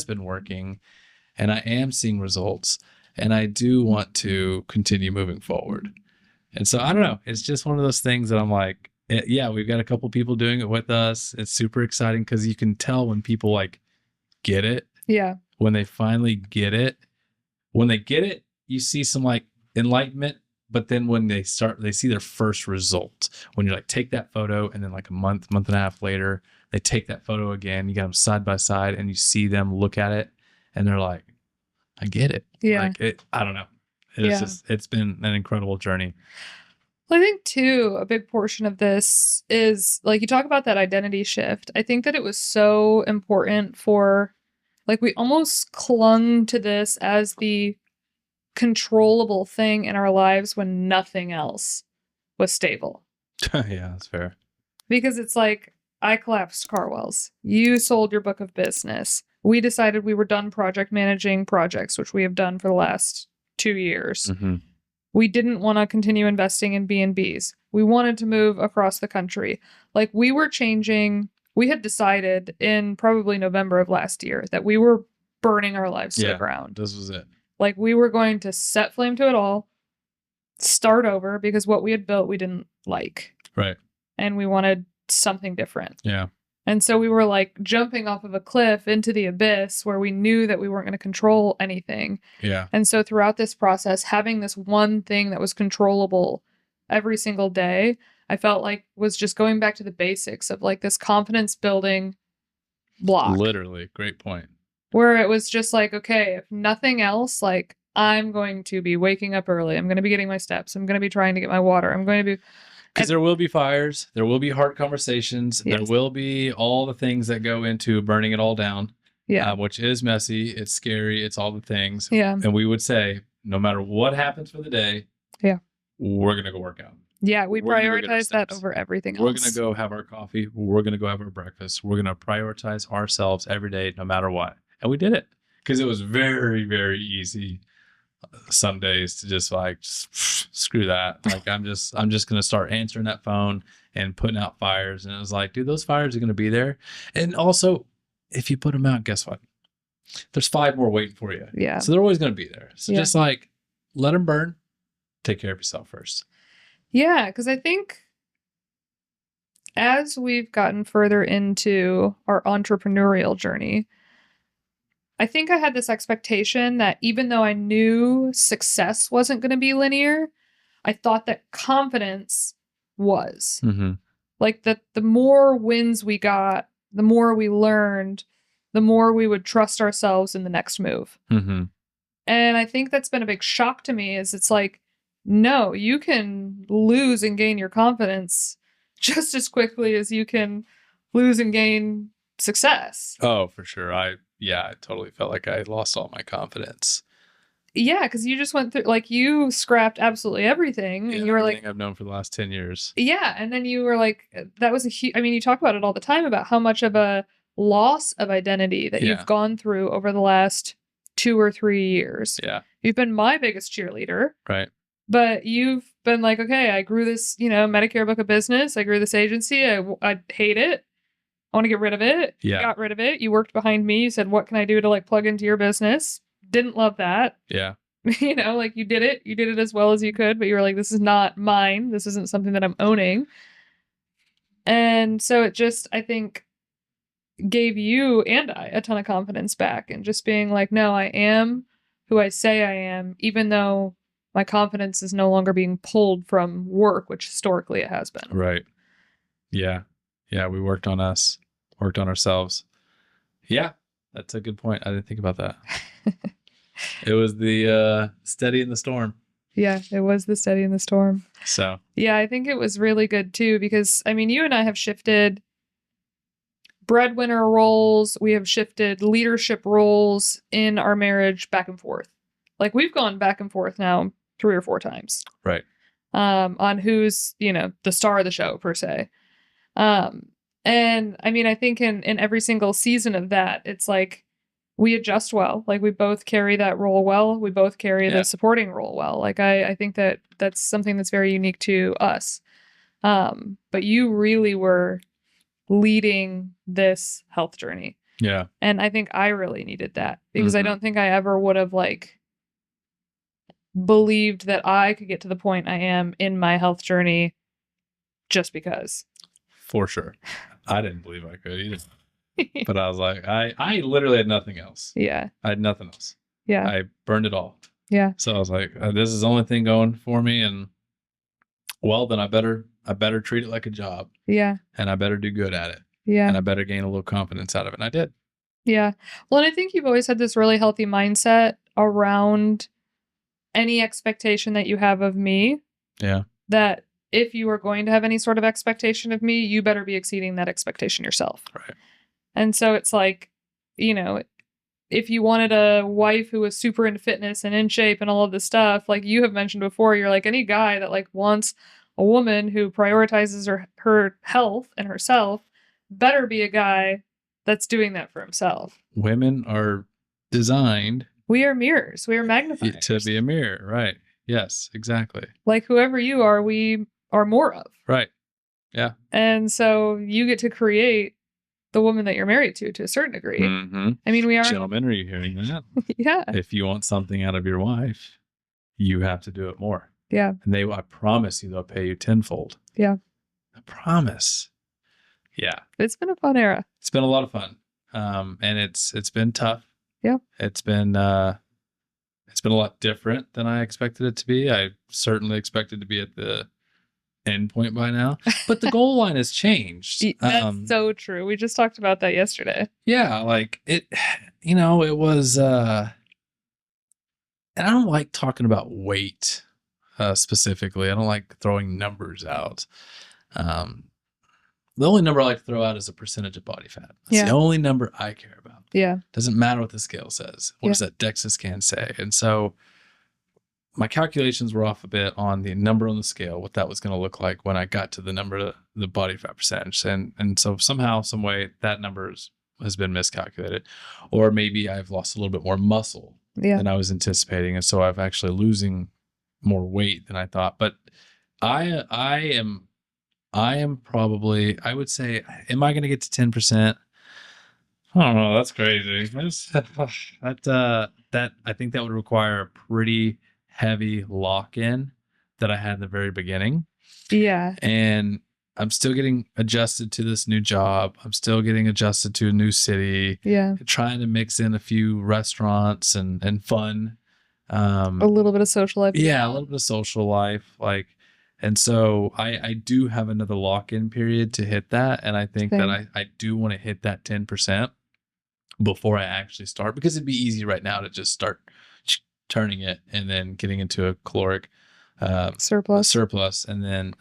been working and I am seeing results and I do want to continue moving forward. And so I don't know. It's just one of those things that I'm like, yeah, we've got a couple people doing it with us. It's super exciting because you can tell when people like get it. Yeah. When they finally get it, you see some like enlightenment. But then when they see their first results, when you like take that photo and then like a month and a half later, they take that photo again, you got them side by side and you see them look at it and they're like, I get it. Yeah. Like I don't know. It's been an incredible journey. Well, I think too, a big portion of this is like you talk about that identity shift. I think that it was so important for like we almost clung to this as the controllable thing in our lives when nothing else was stable. Yeah, that's fair. Because it's like I collapsed Carwell's. You sold your book of business. We decided we were done project managing projects, which we have done for the last 2 years. We didn't want to continue investing in B&Bs. We wanted to move across the country. Like we were changing. We had decided in probably November of last year that we were burning our lives to the ground. This was it. Like we were going to set flame to it all, start over because what we had built we didn't like. Right. And we wanted something different. Yeah. And so we were like jumping off of a cliff into the abyss where we knew that we weren't going to control anything. Yeah. And so throughout this process, having this one thing that was controllable every single day, I felt like was just going back to the basics of like this confidence building block. Literally. Great point. Where it was just like, okay, if nothing else, like I'm going to be waking up early. I'm going to be getting my steps. I'm going to be trying to get my water. I'm going to be... Because there will be fires. There will be hard conversations. Yes. There will be all the things that go into burning it all down. Yeah. Which is messy. It's scary. It's all the things. Yeah. And we would say, no matter what happens for the day, we're going to go work out. Yeah, we prioritize that over everything else. We're going to go have our coffee. We're going to go have our breakfast. We're going to prioritize ourselves every day, no matter what. And we did it because it was very, very easy some days to just like, screw that. Like, I'm just going to start answering that phone and putting out fires. And it was like, dude, those fires are going to be there. And also, if you put them out, guess what? There's 5 more waiting for you. Yeah. So they're always going to be there. So just like, let them burn. Take care of yourself first. Yeah, because I think as we've gotten further into our entrepreneurial journey, I think I had this expectation that even though I knew success wasn't going to be linear, I thought that confidence was. Mm-hmm. Like that the more wins we got, the more we learned, the more we would trust ourselves in the next move. Mm-hmm. And I think that's been a big shock to me is it's like, no, you can lose and gain your confidence just as quickly as you can lose and gain success. Oh, for sure. I totally felt like I lost all my confidence. Yeah, because you just went through, like, you scrapped absolutely everything. And you were like, I've known for the last 10 years. Yeah. And then you were like, that was a huge, I mean, you talk about it all the time about how much of a loss of identity that you've gone through over the last 2 or 3 years. Yeah. You've been my biggest cheerleader. Right. But you've been like, okay, I grew this, Medicare book of business. I grew this agency. I hate it. I want to get rid of it. Yeah. You got rid of it. You worked behind me. You said, what can I do to like plug into your business? Didn't love that. Yeah. Like you did it. You did it as well as you could, but you were like, this is not mine. This isn't something that I'm owning. And so it just, I think, gave you and I a ton of confidence back and just being like, no, I am who I say I am, even though my confidence is no longer being pulled from work, which historically it has been. Right. Yeah. Yeah. We worked on ourselves. Yeah. That's a good point. I didn't think about that. It was the steady in the storm. Yeah, it was the steady in the storm. So yeah, I think it was really good too, because I mean, you and I have shifted breadwinner roles, we have shifted leadership roles in our marriage back and forth. Like we've gone back and forth now 3 or 4 times. Right. On who's, the star of the show per se. And I mean, I think in every single season of that, it's like we adjust well. Like we both carry that role well. We both carry the supporting role well. Like I think that that's something that's very unique to us. But you really were leading this health journey. Yeah. And I think I really needed that, because I don't think I ever would have believed that I could get to the point I am in my health journey just because. For sure. I didn't believe I could either. But I was like, I literally had nothing else. Yeah. I had nothing else. Yeah. I burned it all. Yeah. So I was like, this is the only thing going for me. And well, then I better treat it like a job. Yeah. And I better do good at it. Yeah. And I better gain a little confidence out of it. And I did. Yeah. Well, and I think you've always had this really healthy mindset around any expectation that you have of me. Yeah. That if you are going to have any sort of expectation of me, you better be exceeding that expectation yourself. Right. And so it's like, if you wanted a wife who was super into fitness and in shape and all of this stuff, like you have mentioned before, you're like, any guy that wants a woman who prioritizes her health and herself better be a guy that's doing that for himself. Women are designed. We are mirrors. We are magnifiers. To be a mirror. Right. Yes, exactly. Like whoever you are, we are more of. Right. Yeah. And so you get to create the woman that you're married to a certain degree. Mm-hmm. I mean, we are. Gentlemen, are you hearing that? Yeah. If you want something out of your wife, you have to do it more. Yeah. And I promise you, they'll pay you tenfold. Yeah. I promise. Yeah. It's been a fun era. It's been a lot of fun. And it's been tough. Yeah. It's been a lot different than I expected it to be. I certainly expected to be at the end point by now, but the goal line has changed. That's so true. We just talked about that yesterday. Yeah. Like it was, and I don't like talking about weight, specifically. I don't like throwing numbers out. The only number I like to throw out is a percentage of body fat. That's the only number I care about. Yeah. Doesn't matter what the scale says. What does that DEXA scan say? And so my calculations were off a bit on the number on the scale, what that was going to look like when I got to the number, the body fat percentage. And so somehow, some way, that number has been miscalculated. Or maybe I've lost a little bit more muscle than I was anticipating. And so I'm actually losing more weight than I thought. But I am probably, I would say, am I going to get to 10%? I don't know. That's crazy. That I think that would require a pretty heavy lock-in that I had in the very beginning. Yeah. And I'm still getting adjusted to this new job. I'm still getting adjusted to a new city. Yeah. Trying to mix in a few restaurants and fun. A little bit of social life. Yeah, a little bit of social life. And so I do have another lock-in period to hit that. And I think that I do want to hit that 10% before I actually start, because it'd be easy right now to just start turning it and then getting into a caloric surplus and then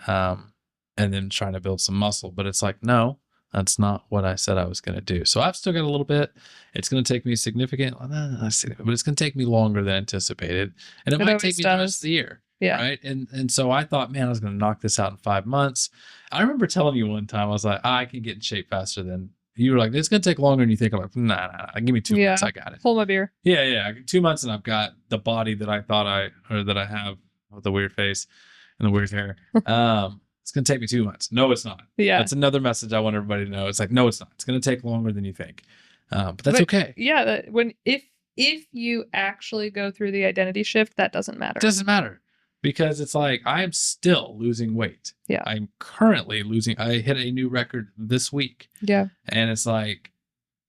trying to build some muscle. But it's like, no, that's not what I said I was going to do. So I've still got a little bit. It's going to take me but it's going to take me longer than anticipated. And it might take me the rest of the year. Yeah. Right. And so I thought, man, I was going to knock this out in 5 months. I remember telling you one time, I was like, I can get in shape faster than you were like, it's going to take longer than you think. I'm like, nah, give me 2 months. I got it. Hold my beer. Yeah. 2 months and I've got the body that I thought that I have with the weird face and the weird hair. It's going to take me 2 months. No, it's not. Yeah. That's another message I want everybody to know. It's like, no, it's not. It's going to take longer than you think. But that's okay. Yeah. If you actually go through the identity shift, that doesn't matter. It doesn't matter. Because it's like, I am still losing weight. Yeah. I'm currently losing. I hit a new record this week. Yeah. And it's like,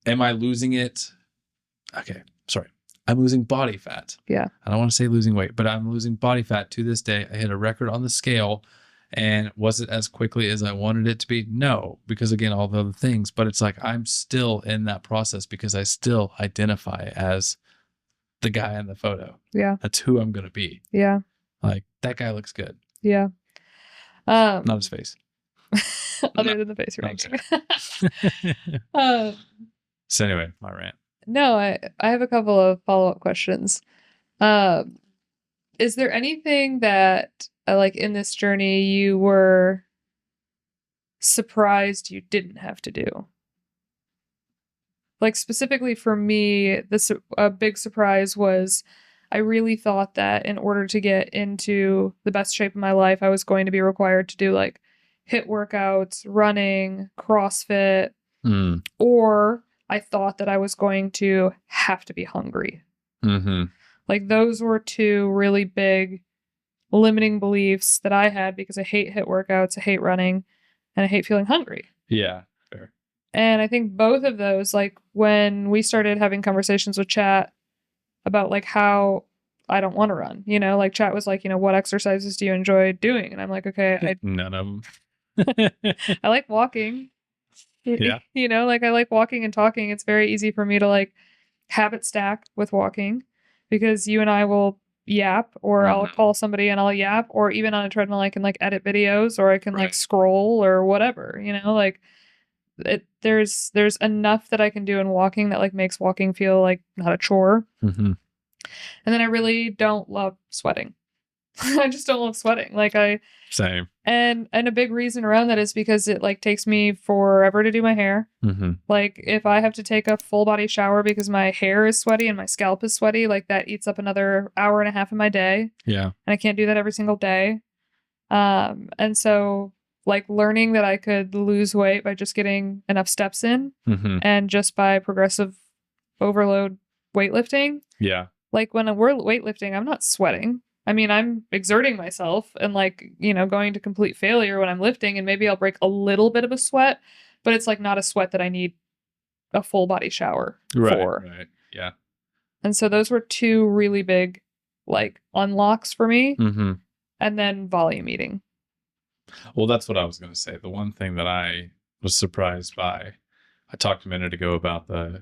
am I losing it? Okay. Sorry. I'm losing body fat. Yeah. I don't want to say losing weight, but I'm losing body fat to this day. I hit a record on the scale. And was it as quickly as I wanted it to be? No, because again, all the other things, but it's like I'm still in that process because I still identify as the guy in the photo. Yeah. That's who I'm going to be. Yeah. Like, that guy looks good. Yeah. Not his face. Other than the face you're making. So anyway, my rant. No, I have a couple of follow-up questions. Is there anything that like in this journey you were surprised you didn't have to do? Like specifically for me, a big surprise was I really thought that in order to get into the best shape of my life, I was going to be required to do like HIIT workouts, running, CrossFit, or I thought that I was going to have to be hungry. Mm-hmm. Like those were two really big limiting beliefs that I had because I hate HIIT workouts, I hate running, and I hate feeling hungry. Yeah, fair. And I think both of those, like when we started having conversations with Chat about like how I don't want to run, you know, like Chat was like, you know, what exercises do you enjoy doing? And I'm like, okay, none of them. I like walking. Yeah. You know, like I like walking and talking. It's very easy for me to like habit stack with walking because you and I will yap, or I'll call somebody and I'll yap, or even on a treadmill I can like edit videos, or I can like scroll or whatever, you know, like there's enough that I can do in walking that like makes walking feel like not a chore. And then I really don't love sweating. I just don't love sweating. Like same. And a big reason around that is because it like takes me forever to do my hair. Like if I have to take a full body shower because my hair is sweaty and my scalp is sweaty, like that eats up another hour and a half of my day. Yeah. And I can't do that every single day. And so like learning that I could lose weight by just getting enough steps in and just by progressive overload weightlifting. Yeah. Like when we're weightlifting, I'm not sweating. I mean, I'm exerting myself and like, you know, going to complete failure when I'm lifting, and maybe I'll break a little bit of a sweat, but it's like not a sweat that I need a full body shower for. Right. Yeah. And so those were two really big like unlocks for me. And then volume eating. Well, that's what I was going to say. The one thing that I was surprised by, I talked a minute ago about the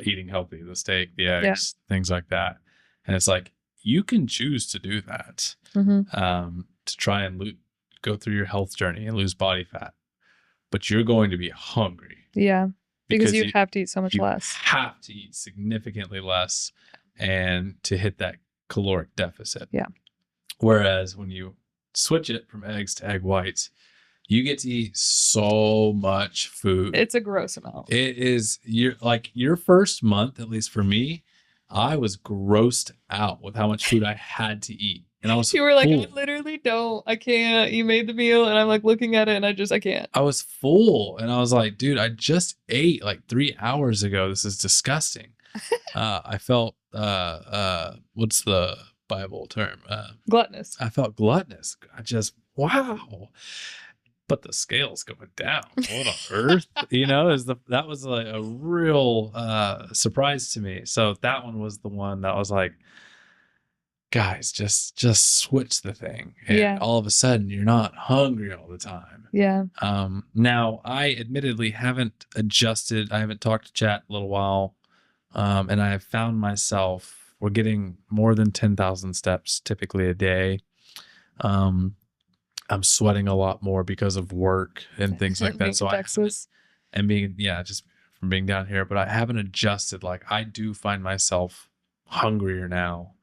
eating healthy, the steak, the eggs, things like that. And it's like, you can choose to do that to try and go through your health journey and lose body fat, but you're going to be hungry. Yeah, because you have to eat so much less. You have to eat significantly less and to hit that caloric deficit. Yeah. Whereas when you switch it from eggs to egg whites, you get to eat so much food. It's a gross amount. It is. Your first month, at least for me, I was grossed out with how much food I had to eat. And I was You were like, full. I can't. You made the meal and I'm like looking at it and I can't. I was full and I was like, dude, I just ate like 3 hours ago. This is disgusting. I felt, what's the Bible term? Gluttonous. I felt gluttonous. Wow. But the scale's going down. What on earth? You know, that was like a real surprise to me. So that one was the one that was like, guys, just switch the thing. And all of a sudden you're not hungry all the time. Yeah. Now I admittedly haven't adjusted. I haven't talked to Chat a little while. And I have found myself, we're getting more than 10,000 steps typically a day. I'm sweating a lot more because of work and things like that. So just from being down here, but I haven't adjusted. Like I do find myself hungrier now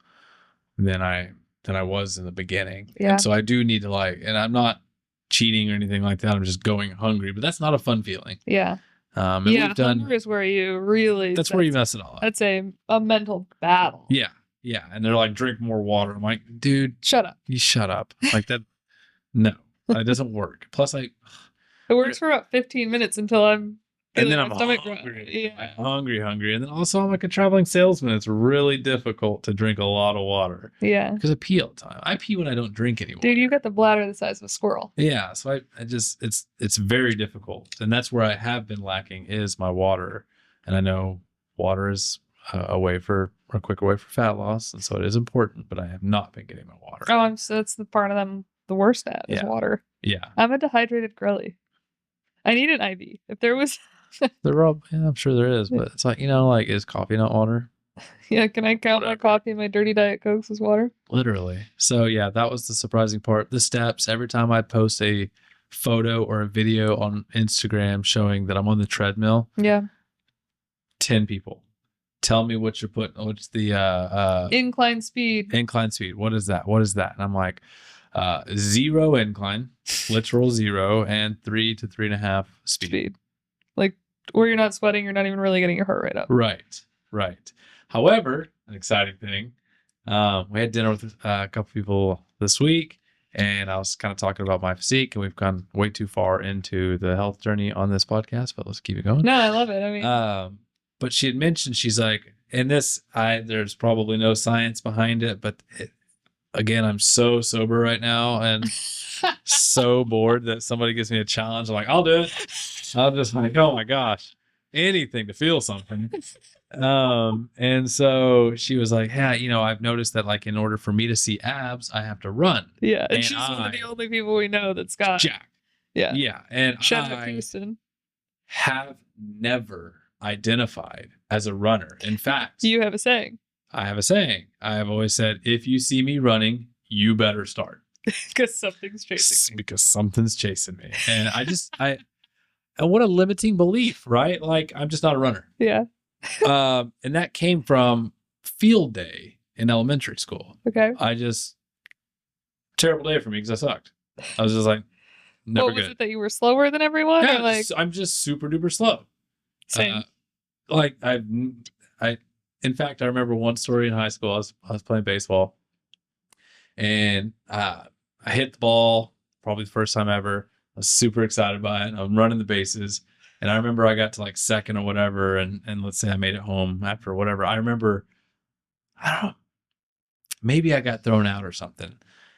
than I was in the beginning. Yeah. And so I do need to and I'm not cheating or anything like that. I'm just going hungry, but that's not a fun feeling. Yeah. Hunger is where you really, that's where you mess it all up. That's a mental battle. Yeah. Yeah. And they're like, drink more water. I'm like, dude, shut up. You shut up. Like that. No, it doesn't work. Plus, it works for about 15 minutes until I'm hungry. Yeah. Hungry. And then also, I'm like a traveling salesman. It's really difficult to drink a lot of water. Yeah. Because I pee all the time. I pee when I don't drink anymore. Dude, you got the bladder the size of a squirrel. Yeah. So it's very difficult. And that's where I have been lacking is my water. And I know water is a quicker way for fat loss, and so it is important. But I have not been getting my water. Oh, so that's the part of them the worst at is Yeah. water. Yeah, I'm a dehydrated girly. I need an IV. If there was, I'm sure there is, but it's like, like, is coffee not water? yeah, can I count my coffee and my dirty Diet Cokes as water? Literally. So yeah, that was the surprising part. The steps, every time I post a photo or a video on Instagram showing that I'm on the treadmill, Yeah. 10 people tell me what you're putting, what's the Incline speed. incline speed. What is that? What is that? And I'm like, 0 incline, literal 0, and 3 to 3.5 speed. Like, where you're not sweating, you're not even really getting your heart rate up. Right. However, an exciting thing, we had dinner with a couple people this week, and I was kind of talking about my physique, and we've gone way too far into the health journey on this podcast, but let's keep it going. No, I love it. I mean, but she had mentioned, she's like, and this, there's probably no science behind it, but again, I'm so sober right now and so bored that somebody gives me a challenge. I'm like, I'll do it. I'm just like, oh my gosh, anything to feel something. And so she was like, yeah, I've noticed that, like, in order for me to see abs, I have to run. Yeah. And she's one of the only people we know that's got Jack. Yeah. Yeah. And Shout out Houston. have never identified as a runner. In fact, You have a saying. I have a saying. I have always said, if you see me running, you better start. Because something's chasing me. Because something's chasing me. And and what a limiting belief, right? Like, I'm just not a runner. Yeah. And that came from field day in elementary school. Okay. Terrible day for me because I sucked. I was just like, never What good. was it that you were slower than everyone? Yeah, or like, I'm just super duper slow. same. In fact, I remember one story in high school. I was playing baseball, and I hit the ball probably the first time ever. I was super excited by it. I'm running the bases, and I remember I got to like second or whatever, and let's say I made it home after whatever. I remember, I don't know, maybe I got thrown out or something,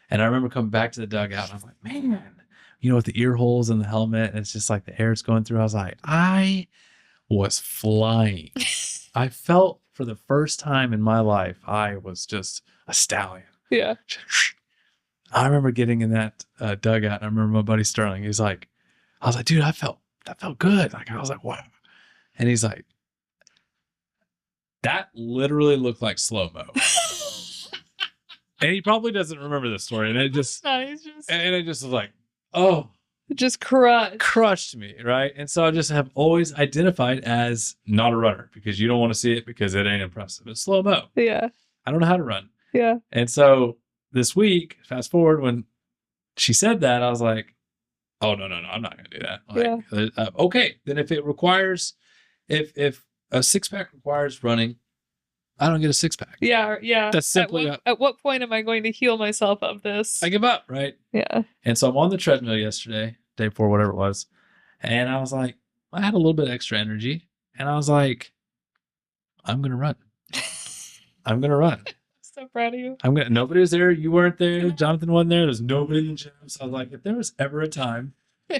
and I remember coming back to the dugout, and I'm like, man, with the ear holes in the helmet, and it's just like the air's going through. I was like, I was flying. I felt for the first time in my life, I was just a stallion. Yeah. I remember getting in that dugout. And I remember my buddy Sterling. I was like, dude, that felt good. Like, I was like, wow. And he's like, that literally looked like slow-mo. And he probably doesn't remember this story. And it just, and it just was like, oh. Just crushed me, right? And so I just have always identified as not a runner because you don't want to see it because it ain't impressive. It's slow-mo. Yeah. I don't know how to run. Yeah. And so this week, fast forward, when she said that, I was like, oh, no, I'm not going to do that. Like, okay, then if it requires, if a six-pack requires running, I don't get a six-pack. Yeah. That's simply at what point am I going to heal myself of this? I give up, right? Yeah. And so I'm on the treadmill yesterday, day 4, whatever it was. And I was like, I had a little bit of extra energy. And I was like, I'm going to run. I'm going to run. So proud of you. Nobody was there. You weren't there. Jonathan wasn't there. There's nobody in the gym. So I was like, if there was ever a time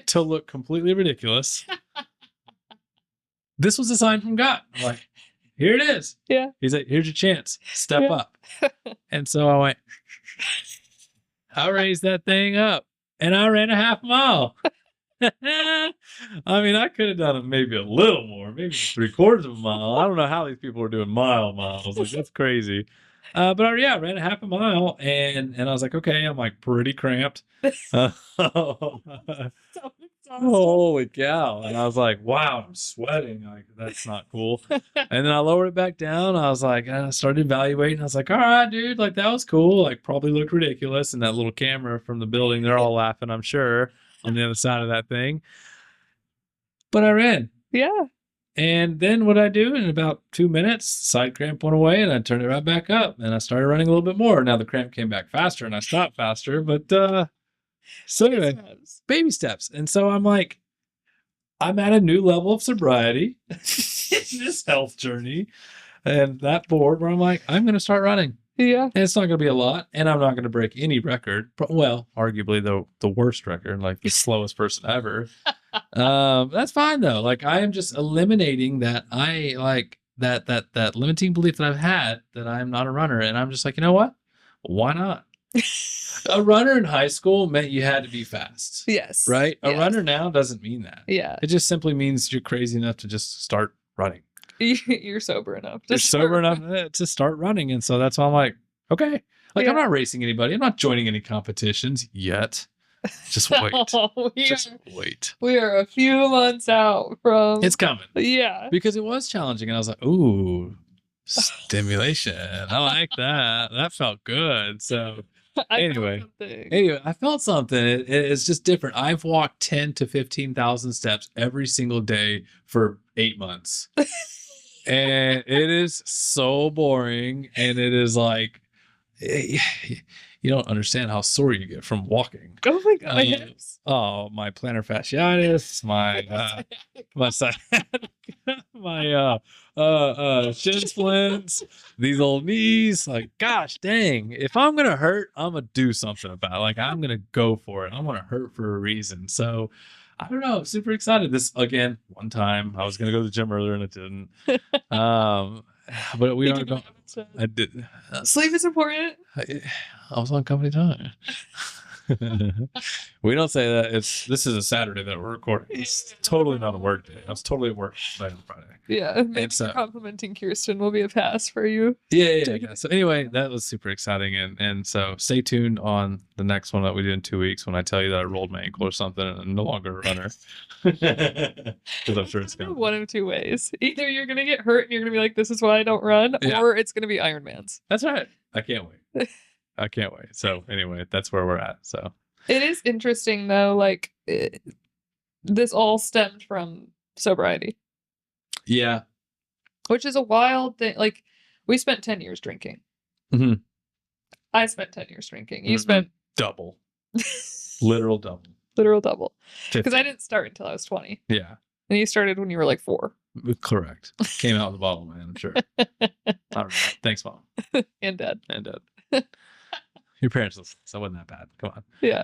to look completely ridiculous, this was a sign from God. I'm like, here it is. Yeah. He's like, here's your chance. Step up. And so I went, I raised that thing up and I ran a half mile. I mean, I could have done it maybe a little more, maybe 3/4 of a mile. I don't know how these people are doing miles. Like, that's crazy. But I ran a half a mile and I was like, okay, I'm like pretty cramped. Holy cow. And I was like, wow, I'm sweating. Like, that's not cool. And then I lowered it back down. I was like, I started evaluating. I was like, all right, dude, like, that was cool. Like, probably looked ridiculous. And that little camera from the building, they're all laughing, I'm sure, on the other side of that thing. But I ran. Yeah. And then what I do in about 2 minutes, side cramp went away and I turned it right back up and I started running a little bit more. Now the cramp came back faster and I stopped faster, but so anyway, baby steps. And so I'm like, I'm at a new level of sobriety in this health journey. And that board where I'm like, I'm going to start running. Yeah. And it's not going to be a lot. And I'm not going to break any record. Well, arguably the worst record, like the slowest person ever. That's fine though. Like, I am just eliminating that. I like that limiting belief that I've had that I'm not a runner. And I'm just like, you know what? Why not? A runner in high school meant you had to be fast. Yes. Right? A Yes. runner now doesn't mean that. Yeah. It just simply means you're crazy enough to just start running. You're sober enough. You're sober enough to start running. And so that's why I'm like, okay. Like, I'm not racing anybody. I'm not joining any competitions yet. Just wait. Just wait. We are a few months out from. It's coming. Yeah. Because it was challenging. And I was like, ooh, stimulation. I like that. That felt good. So anyway, I felt something. It's just different. I've walked 10 to 15,000 steps every single day for 8 months. And it is so boring. And it is like, you don't understand how sore you get from walking. Oh my God. Oh, my plantar fasciitis, my sciatica, my shin splints, these old knees. Like, gosh dang, if I'm gonna hurt, I'm gonna do something about it. Like, I'm gonna go for it. I'm gonna hurt for a reason. So I don't know, super excited. This again, one time I was gonna go to the gym earlier and it didn't. But we are going. I did. Sleep is important. I was on company time. We don't say that. This is a Saturday that we're recording. It's totally not a work day. I was totally at work on Friday. Yeah, maybe complimenting Kirsten will be a pass for you. Yeah. So anyway, that was super exciting, and so stay tuned on the next one that we do in 2 weeks when I tell you that I rolled my ankle or something and I'm no longer a runner. Because I'm sure it's going one of two ways. Either you're gonna get hurt and you're gonna be like, "This is why I don't run," or it's gonna be Ironmans. That's right. I can't wait. I can't wait. So anyway, that's where we're at. So it is interesting though. Like this all stemmed from sobriety. Yeah. Which is a wild thing. Like, we spent 10 years drinking. Mm-hmm. I spent 10 years drinking. You spent double. Literal double. Literal double. Because I didn't start until I was 20. Yeah. And you started when you were like 4. Correct. Came out of the bottle, man, I'm sure. All right. Thanks, Mom. And Dad. Your parents listen, so it wasn't that bad. Come on. Yeah.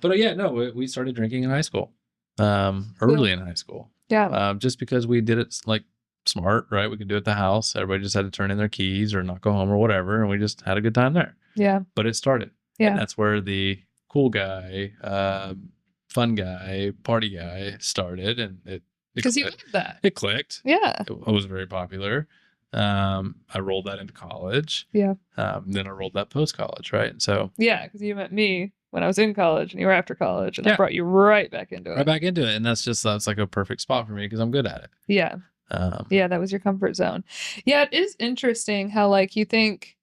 But yeah, no, we started drinking in high school. Early in high school. Yeah. Just because we did it like smart, right? We could do it at the house. Everybody just had to turn in their keys or not go home or whatever. And we just had a good time there. Yeah. But it started. Yeah. And that's where the cool guy, fun guy, party guy started. And because you liked that. It clicked. Yeah. It was very popular. I rolled that into college. Yeah. Then I rolled that post college, right? And so yeah, because you met me when I was in college and you were after college, and I brought you right back into it. Right back into it, and that's like a perfect spot for me because I'm good at it. Yeah. Yeah, that was your comfort zone. Yeah, it is interesting how like you think,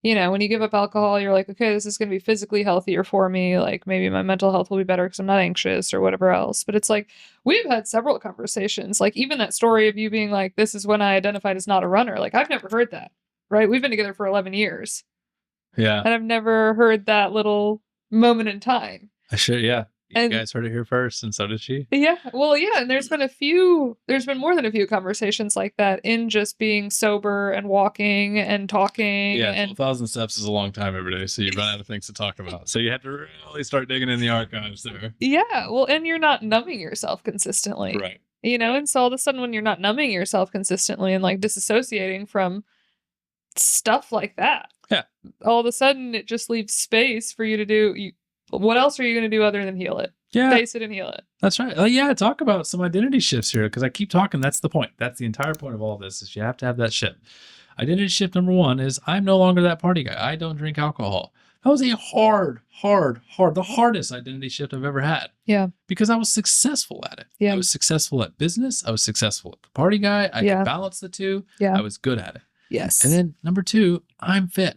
you know, when you give up alcohol, you're like, okay, this is going to be physically healthier for me. Like maybe my mental health will be better because I'm not anxious or whatever else. But it's like we've had several conversations. Like even that story of you being like, this is when I identified as not a runner. Like I've never heard that. Right? We've been together for 11 years. Yeah. And I've never heard that little moment in time. Yeah. You guys heard it here first, and so did she. Yeah. Well, yeah. And there's been more than a few conversations like that in just being sober and walking and talking. Yeah. And 12,000 steps is a long time every day. So you run out of things to talk about. So you have to really start digging in the archives there. Yeah. Well, and you're not numbing yourself consistently. Right. You know, and so all of a sudden when you're not numbing yourself consistently and like disassociating from stuff like that. Yeah. All of a sudden it just leaves space for you to do. What else are you going to do other than heal it? Yeah. Face it and heal it. That's right. Yeah. Talk about some identity shifts here because I keep talking. That's the point. That's the entire point of all of this is you have to have that shift. Identity shift number 1 is I'm no longer that party guy. I don't drink alcohol. That was a the hardest identity shift I've ever had. Yeah. Because I was successful at it. Yeah. I was successful at business. I was successful at the party guy. I could balance the two. Yeah. I was good at it. Yes. And then number 2, I'm fit.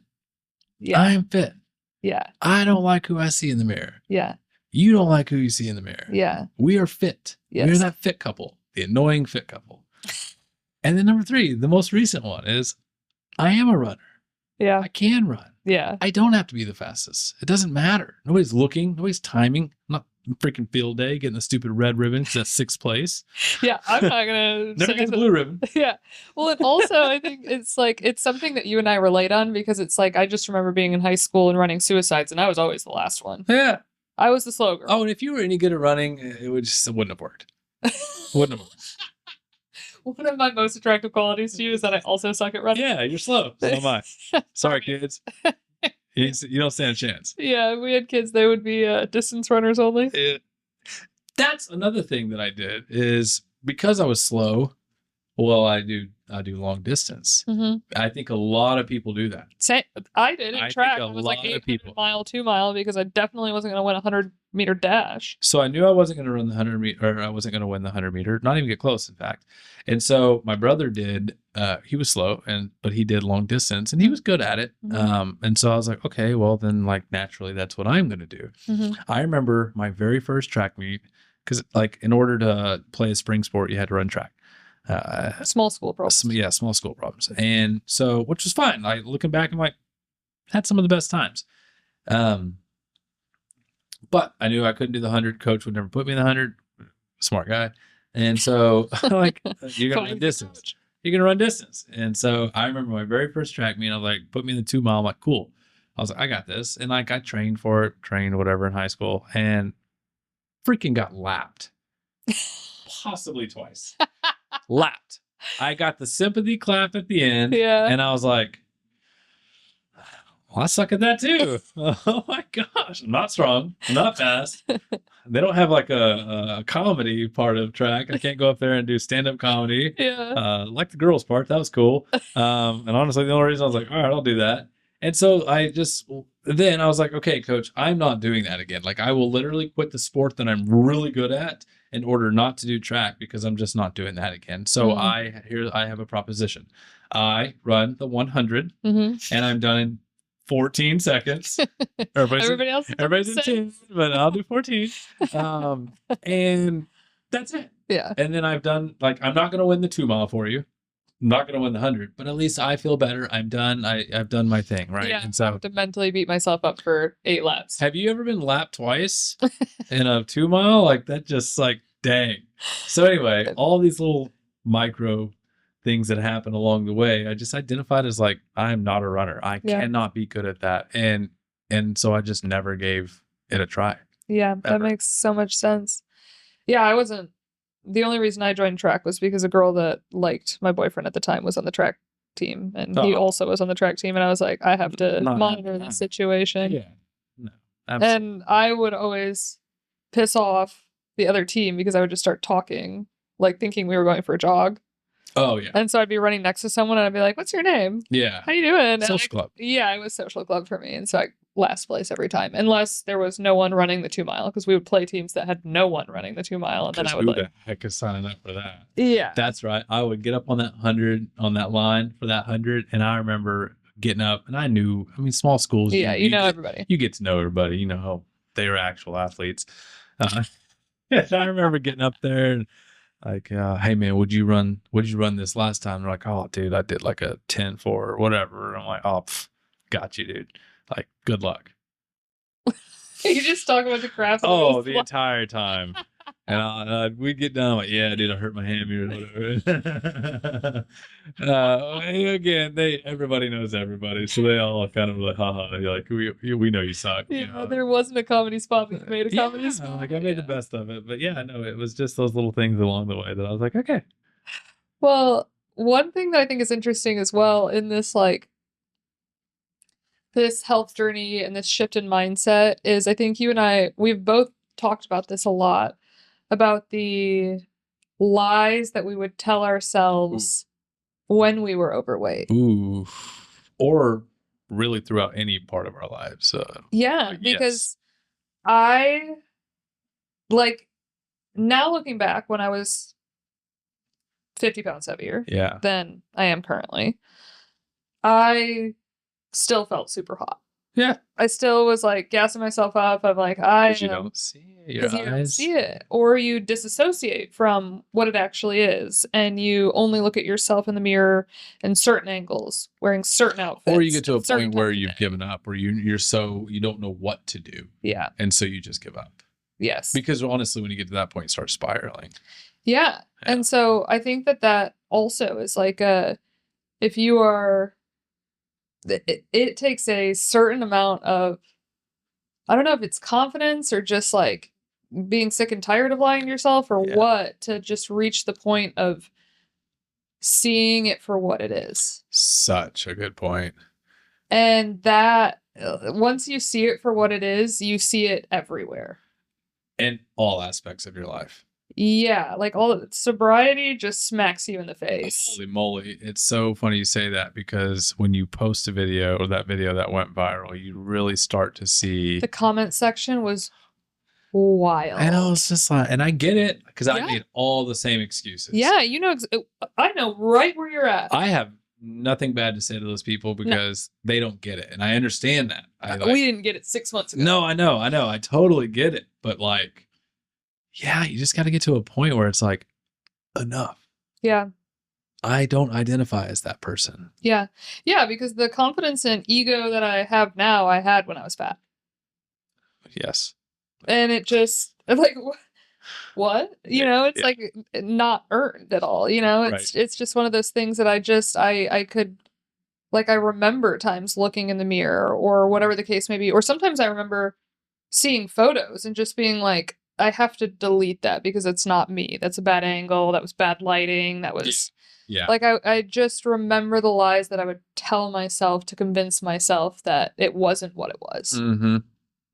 Yeah. I'm fit. Yeah. I don't like who I see in the mirror. Yeah. You don't like who you see in the mirror. Yeah. We are fit. Yes. We're that fit couple, the annoying fit couple. And then number 3, the most recent one is I am a runner. Yeah. I can run. Yeah. I don't have to be the fastest. It doesn't matter. Nobody's looking. Nobody's timing. I'm not freaking field day getting the stupid red ribbon because that's 6th place. Yeah. I'm not going to never get the blue ribbon. Yeah. Well, and also I think it's like, it's something that you and I relate on because it's like, I just remember being in high school and running suicides and I was always the last one. Yeah. I was the slow girl. Oh, and if you were any good at running, it wouldn't have worked. Wouldn't have worked. One of my most attractive qualities to you is that I also suck at running. Yeah, you're slow. So am I. Sorry, kids. You don't stand a chance. Yeah, if we had kids, they would be distance runners only. That's another thing that I did is because I was slow. Well, I do long distance. Mm-hmm. I think a lot of people do that. I did in I track. think I a was like lot of 800 people. mile, 2 mile because I definitely wasn't going to win a 100-meter dash. So I knew I wasn't going to run the 100 meter, or I wasn't going to win the 100 meter, not even get close, in fact. And so my brother did. He was slow, but he did long distance, and he was good at it. Mm-hmm. And so I was like, okay, well then, like naturally, that's what I'm going to do. Mm-hmm. I remember my very first track meet because, like, in order to play a spring sport, you had to run track. Small school problems. Yeah, small school problems. And so, which was fine. Like looking back, I'm like, had some of the best times. But I knew I couldn't do the 100. Coach would never put me in the 100. Smart guy. And so, like, you're gonna run distance. You're gonna run distance. And so I remember my very first track meet. I was like, put me in the 2 mile. I'm like, cool. I was like, I got this. And like, I trained for it, whatever in high school, and freaking got lapped, possibly twice. Lapped. I got the sympathy clap at the end. Yeah. And I was like, well, I suck at that too. Oh my gosh. I'm not strong. I'm not fast. They don't have like a comedy part of track. I can't go up there and do stand-up comedy. Yeah. Like the girls part. That was cool. And honestly, the only reason I was like, all right, I'll do that. And so then I was like, okay, coach, I'm not doing that again. Like I will literally quit the sport that I'm really good at in order not to do track because I'm just not doing that again. So I have a proposition. I run the 100 and I'm done in 14 seconds. Everybody's in 10, but I'll do 14. And that's it. Yeah. And then I've done, like, I'm not going to win the 2 mile for you. I'm not going to win the 100, but at least I feel better. I'm done. I've done my thing, right? Yeah, and so I have to mentally beat myself up for 8 laps. Have you ever been lapped twice in a 2 mile? Like that just like, dang. So anyway, all these little micro things that happen along the way, I just identified as like, I'm not a runner. I cannot be good at that. And so I just never gave it a try. Yeah, that makes so much sense. Yeah, the only reason I joined track was because a girl that liked my boyfriend at the time was on the track team, and he also was on the track team, and I was like, I have to monitor the situation. Yeah. No. Absolutely. And I would always piss off the other team because I would just start talking, like thinking we were going for a jog. Oh yeah. And so I'd be running next to someone and I'd be like, "What's your name? Yeah. How you doing?" Social club. Yeah, it was social club for me. And so I last place every time, unless there was no one running the 2 mile, because we would play teams that had no one running the 2 mile, and then I would who the heck is signing up for that? Yeah. That's right. I would get up on that 100 on that line for that 100, and I remember getting up, and I knew. I mean, small schools. Yeah, you know everybody. You get to know everybody. You know how they are actual athletes. I remember getting up there and like, hey man, would you run this last time? They're like, oh dude, I did like a 10-4 or whatever. I'm like, oh, got you, dude. Like, good luck. You just talk about the crap. Oh, the entire time. And we'd get done like, yeah, dude, I hurt my hammy or whatever. Again, everybody knows everybody, so they all kind of like, haha, like we know you suck. Yeah, you know? There wasn't a comedy spot, but you made a comedy spot. Like I made the best of it, but yeah, no, it was just those little things along the way that I was like, okay. Well, one thing that I think is interesting as well in this this health journey and this shift in mindset is I think you and we've both talked about this a lot, about the lies that we would tell ourselves when we were overweight. Ooh. Or really throughout any part of our lives. Yeah, because I, like, now looking back when I was 50 pounds heavier than I am currently, I still felt super hot. Yeah. I still was like gassing myself up. I'm like, you don't see it. Your eyes. You don't see it. Or you disassociate from what it actually is. And you only look at yourself in the mirror in certain angles, wearing certain outfits. Or you get to a point where you've given up, or you don't know what to do. Yeah. And so you just give up. Yes. Because honestly, when you get to that point, you start spiraling. Yeah. And so I think that also is like if you are, it takes a certain amount of, I don't know if it's confidence or just like being sick and tired of lying to yourself or what, to just reach the point of seeing it for what it is. Such a good point. And that once you see it for what it is, you see it everywhere. In all aspects of your life. Yeah, like all sobriety just smacks you in the face. Holy moly. It's so funny you say that, because when you post a video, or that video that went viral, you really start to see the comment section was wild. I know, it's just like, and I get it, because Yeah. I made all the same excuses. Yeah, you know, I know right where you're at. I have nothing bad to say to those people, because they don't get it, and I understand that. We didn't get it 6 months ago. No, I know, I totally get it, but like, yeah, you just got to get to a point where it's like, enough. Yeah. I don't identify as that person. Yeah. Yeah, because the confidence and ego that I have now, I had when I was fat. Yes. And it just, like, what? You know, it's like not earned at all. You know, it's just one of those things that I could, like, I remember times looking in the mirror or whatever the case may be. Or sometimes I remember seeing photos and just being like, I have to delete that because it's not me. That's a bad angle. That was bad lighting. That was, like, I just remember the lies that I would tell myself to convince myself that it wasn't what it was. Mm-hmm.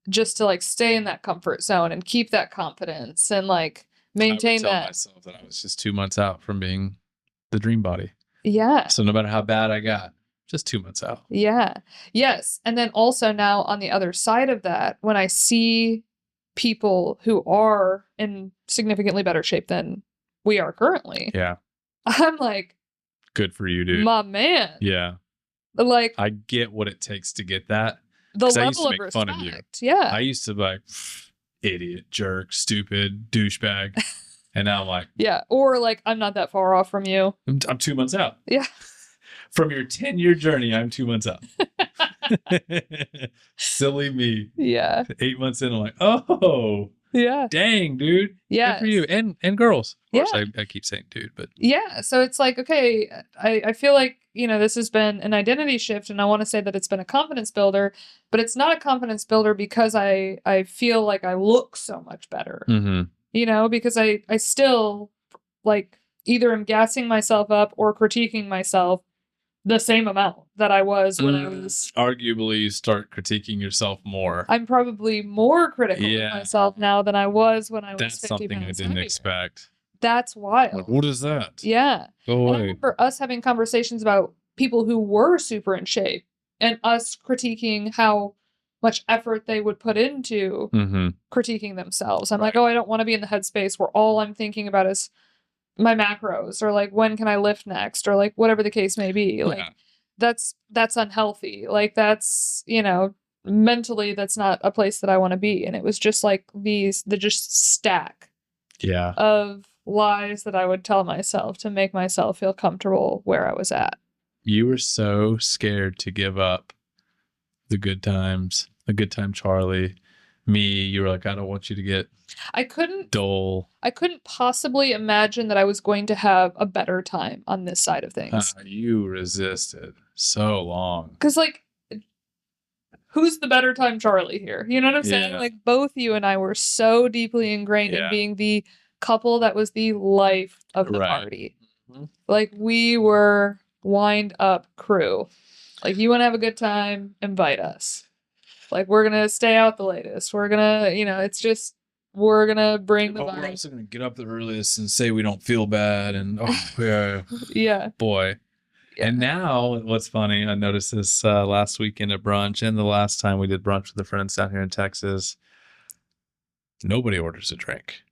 Just to, like, stay in that comfort zone and keep that confidence and, like, maintain that. I would tell myself that I was just 2 months out from being the dream body. Yeah. So no matter how bad I got, just 2 months out. Yeah. Yes. And then also now on the other side of that, when I see people who are in significantly better shape than we are currently. Yeah. I'm like, good for you, dude. My man. Yeah. Like, I get what it takes to get that. The level I used to of make respect. fun of you. Yeah. I used to be like, idiot, jerk, stupid, douchebag. And now I'm like, yeah. Or like, I'm not that far off from you. I'm 2 months out. Yeah. From your 10-year journey, I'm 2 months out. Silly me. Yeah. 8 months in, I'm like, oh. Yeah. Dang, dude. Yeah. Good for you. And girls. Of course, yeah. I keep saying dude, but. Yeah. So it's like, okay, I feel like, you know, this has been an identity shift, and I want to say that it's been a confidence builder, but it's not a confidence builder because I feel like I look so much better. Mm-hmm. You know, because I still, like, either am gassing myself up or critiquing myself the same amount that I was when I was. Arguably, you start critiquing yourself more. I'm probably more critical of myself now than I was when I was 50 That's something I didn't expect. That's wild. Like, what is that? Yeah. Go away. And I remember us having conversations about people who were super in shape and us critiquing how much effort they would put into critiquing themselves. I'm like, oh, I don't want to be in the headspace where all I'm thinking about is my macros, or like, when can I lift next, or like whatever the case may be. Like, that's unhealthy. Like, that's, you know, mentally that's not a place that I want to be. And it was just like the just stack of lies that I would tell myself to make myself feel comfortable where I was at. You were so scared to give up the good times, the good time Charlie. Me, you were like, I don't want you to get dull. I couldn't possibly imagine that I was going to have a better time on this side of things. You resisted so long. Because, like, who's the better time Charlie here? You know what I'm saying? Like, both you and I were so deeply ingrained in being the couple that was the life of the party. Mm-hmm. Like, we were wind up crew. Like, you want to have a good time, invite us. Like, we're going to stay out the latest. We're going to, you know, it's just, we're going to bring the vibe. We're also going to get up the earliest and say we don't feel bad. And, boy. Yeah. And now, what's funny, I noticed this last weekend at brunch, and the last time we did brunch with the friends down here in Texas, nobody orders a drink.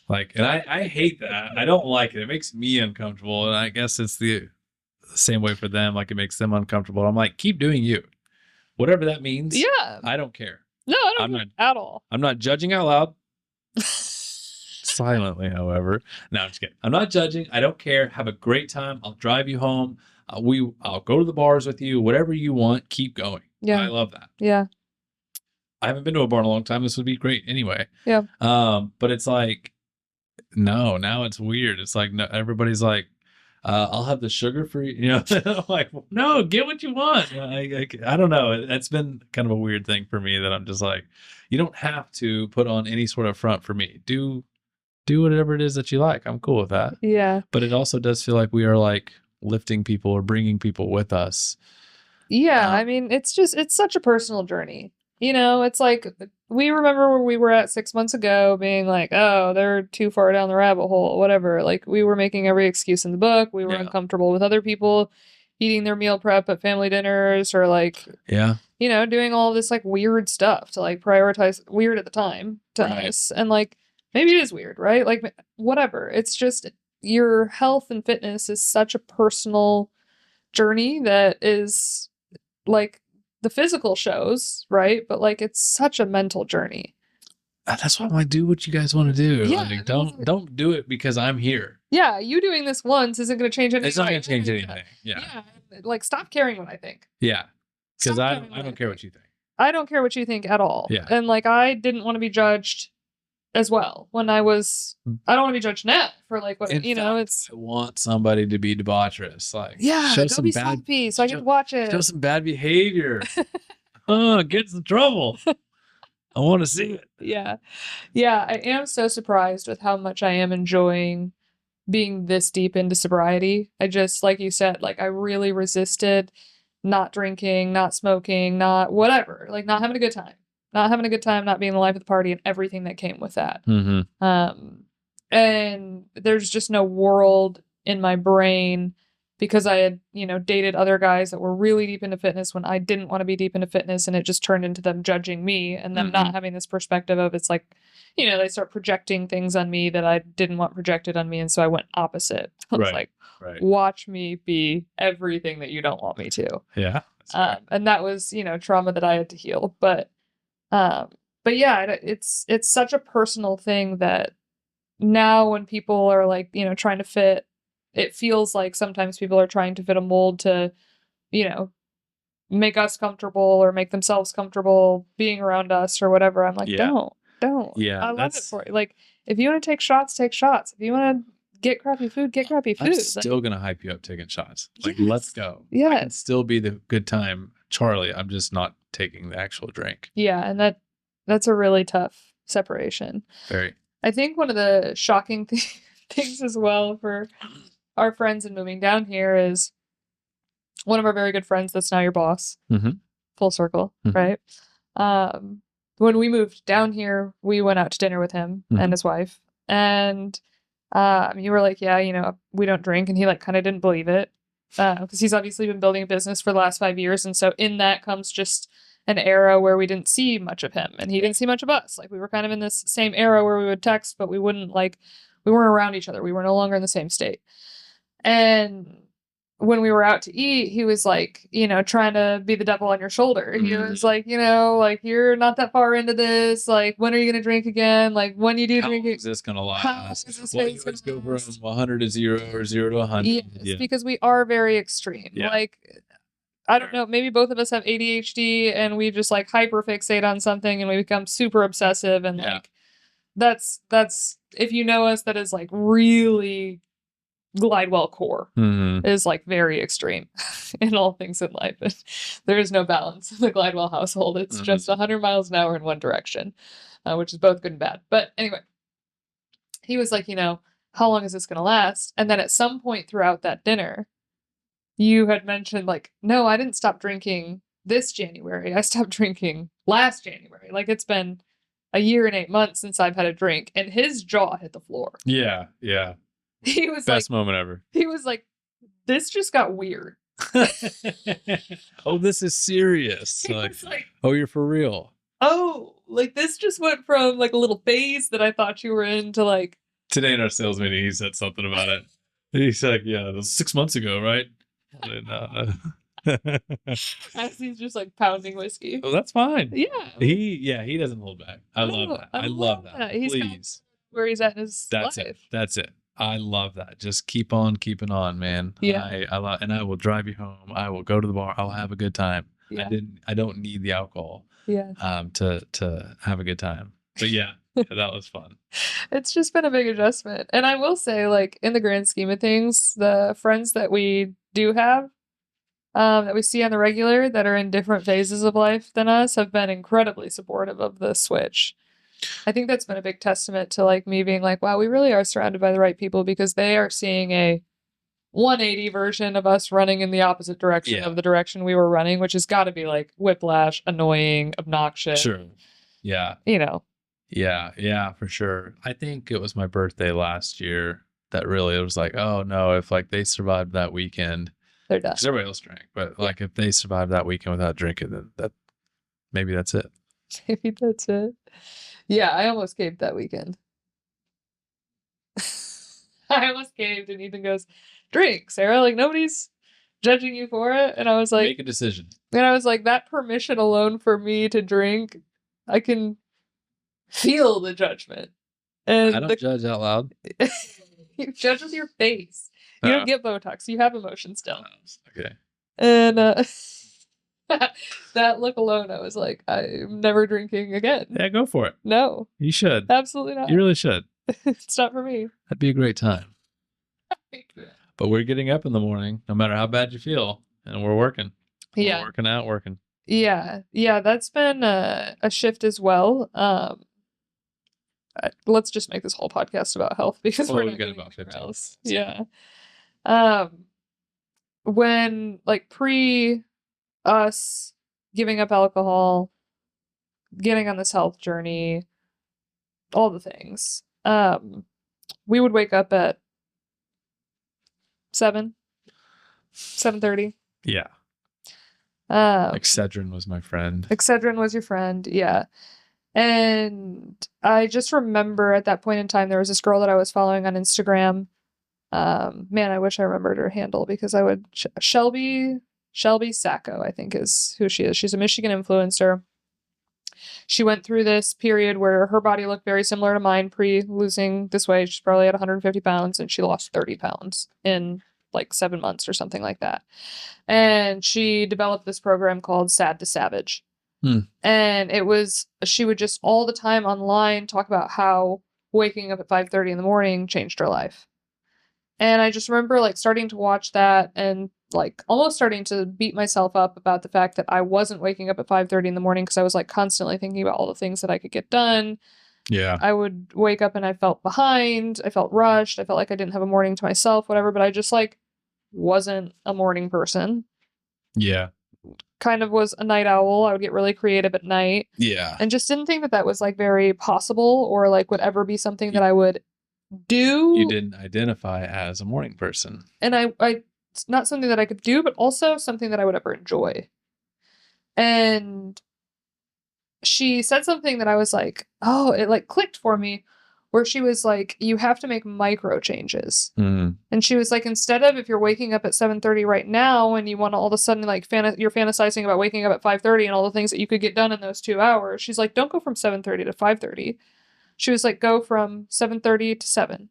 Like, and I hate that. I don't like it. It makes me uncomfortable. And I guess it's the same way for them. Like, it makes them uncomfortable. I'm like, keep doing you. Whatever that means. Yeah. I don't care. No, I don't care at all. I'm not judging out loud. Silently, however. No, I'm just kidding. I'm not judging. I don't care. Have a great time. I'll drive you home. I'll go to the bars with you. Whatever you want, keep going. Yeah. I love that. Yeah. I haven't been to a bar in a long time. This would be great anyway. Yeah. But it's like, no, now it's weird. It's like, no, everybody's like, I'll have the sugar free, you know. I'm like, no, get what you want. I don't know. It's been kind of a weird thing for me that I'm just like, you don't have to put on any sort of front for me. Do do whatever it is that you like. I'm cool with that. Yeah. But it also does feel like we are like lifting people or bringing people with us. Yeah. I mean, it's such a personal journey. You know, it's like we remember where we were at 6 months ago being like, oh, they're too far down the rabbit hole, whatever. Like we were making every excuse in the book. We were uncomfortable with other people eating their meal prep at family dinners or like, you know, doing all this like weird stuff to like prioritize weird at the time to us. And like, maybe it is weird, right? Like whatever. It's just your health and fitness is such a personal journey that is like, the physical shows, right? But like it's such a mental journey. That's why I'm like, do what you guys want to do. Yeah, like, don't do it because I'm here. Yeah, you doing this once isn't going to change anything. It's not going to change anything. Yeah, like stop caring what I think. Yeah, because I don't care what you think. I don't care what you think at all. Yeah, and like I didn't want to be judged as well when I don't want to be judged now for like what you know. It's I want somebody to be debaucherous, like show some bad piece so I can watch it. Show some bad behavior. Oh, get in trouble. I want to see it. Yeah, I am so surprised with how much I am enjoying being this deep into sobriety. I just, like you said, like I really resisted not drinking, not smoking, not whatever, like not having a good time. Not being the life of the party and everything that came with that. And there's just no world in my brain because I had, you know, dated other guys that were really deep into fitness when I didn't want to be deep into fitness, and it just turned into them judging me and them not having this perspective of it's like, you know, they start projecting things on me that I didn't want projected on me, and so I went opposite. I was like, watch me be everything that you don't want me to. Yeah. And that was, you know, trauma that I had to heal. But yeah, it's such a personal thing that now when people are like, you know, trying to fit, it feels like sometimes people are trying to fit a mold to, you know, make us comfortable or make themselves comfortable being around us or whatever. I'm like, don't. Yeah. I love it for you. Like, if you want to take shots, take shots. If you want to get crappy food, get crappy food. I'm still going to hype you up taking shots. Like, let's go. Yeah. I can still be the good time Charlie. I'm just not taking the actual drink. Yeah. And that's a really tough separation. Very. I think one of the shocking things as well for our friends in moving down here is one of our very good friends that's now your boss. Full circle, right? When we moved down here, we went out to dinner with him and his wife. And you were like, yeah, you know, we don't drink. And he like kind of didn't believe it because he's obviously been building a business for the last 5 years. And so in that comes just an era where we didn't see much of him and he didn't see much of us. Like we were kind of in this same era where we would text, but we weren't around each other. We were no longer in the same state. And when we were out to eat, he was like, you know, trying to be the devil on your shoulder. He was like, you know, like, you're not that far into this. Like, when are you going to drink again? Like, when you do drink, how is this going to last? Well, you always go from 100 to 0 or 0 to 100. Yes, because we are very extreme. Yeah. Like, I don't know, maybe both of us have ADHD and we just like hyperfixate on something and we become super obsessive. And like, that's, if you know us, that is like really GlideWell core is like very extreme in all things in life. And there is no balance in the GlideWell household. It's just 100 miles an hour in one direction, which is both good and bad. But anyway, he was like, you know, how long is this going to last? And then at some point throughout that dinner, you had mentioned like, no, I didn't stop drinking this January. I stopped drinking last January. Like it's been a year and 8 months since I've had a drink. And his jaw hit the floor. Yeah. He was best moment ever. He was like, this just got weird. Oh, this is serious. Like, oh, you're for real. Oh, like this just went from like a little phase that I thought you were in to like. Today in our sales meeting, he said something about it. He's like, yeah, that was 6 months ago, right? And, as he's just like pounding whiskey. Oh, that's fine. Yeah. He doesn't hold back. I love that. I love that. Please. Where he's at in his life. That's it. I love that. Just keep on keeping on, man. Yeah. I love, and I will drive you home. I will go to the bar. I'll have a good time. Yeah. I don't need the alcohol. Yeah. To have a good time. But yeah, that was fun. It's just been a big adjustment. And I will say, like, in the grand scheme of things, the friends that we do have, that we see on the regular that are in different phases of life than us have been incredibly supportive of the switch. I think that's been a big testament to like me being like, wow, we really are surrounded by the right people, because they are seeing a 180 version of us running in the opposite direction of the direction we were running, which has got to be like whiplash, annoying, obnoxious. Sure. Yeah. You know. Yeah, for sure. I think it was my birthday last year that really it was like, oh no, if like they survived that weekend, they're done. 'cause everybody else drank, but like if they survived that weekend without drinking, then maybe that's it. Maybe that's it. Yeah, I almost caved that weekend. I almost caved, and Ethan goes, "Drink, Sarah. Like nobody's judging you for it." And I was like, make a decision. And I was like, that permission alone for me to drink, I can feel the judgment. And I don't judge out loud. You judge with your face. You don't get Botox. You have emotions still. Okay. And that look alone, I was like, I'm never drinking again. Yeah, go for it. No. You should. Absolutely not. You really should. It's not for me. That'd be a great time. But we're getting up in the morning, no matter how bad you feel, and we're working. Yeah. We're working out, working. Yeah. Yeah, that's been a shift as well. Let's just make this whole podcast about health, because we're not got getting about 15 else. Yeah. When like pre us giving up alcohol, getting on this health journey, all the things, we would wake up at 7:30. Yeah. Excedrin was my friend. Excedrin was your friend, yeah. And I just remember at that point in time, there was this girl that I was following on Instagram. Man, I wish I remembered her handle, because I would Shelby Sacco, I think is who she is. She's a Michigan influencer. She went through this period where her body looked very similar to mine pre losing this weight. She's probably at 150 pounds, and she lost 30 pounds in like 7 months or something like that. And she developed this program called Sad to Savage. And she would just all the time online talk about how waking up at 5:30 in the morning changed her life. And I just remember like starting to watch that and like almost starting to beat myself up about the fact that I wasn't waking up at 5:30 in the morning, because I was like constantly thinking about all the things that I could get done. Yeah. I would wake up and I felt behind. I felt rushed. I felt like I didn't have a morning to myself, whatever, but I just like wasn't a morning person. Yeah. Kind of was a night owl. I would get really creative at night. Yeah. And just didn't think that that was like very possible, or like would ever be something that I would do. You didn't identify as a morning person. And I it's not something that I could do, but also something that I would ever enjoy. And she said something that I was like, oh, it like clicked for me, where she was like, you have to make micro changes. And she was like, instead of if you're waking up at 7:30 right now and you want to all of a sudden like you're fantasizing about waking up at 5:30 and all the things that you could get done in those 2 hours. She's like, don't go from 7:30 to 5:30. She was like, go from 7:30 to 7,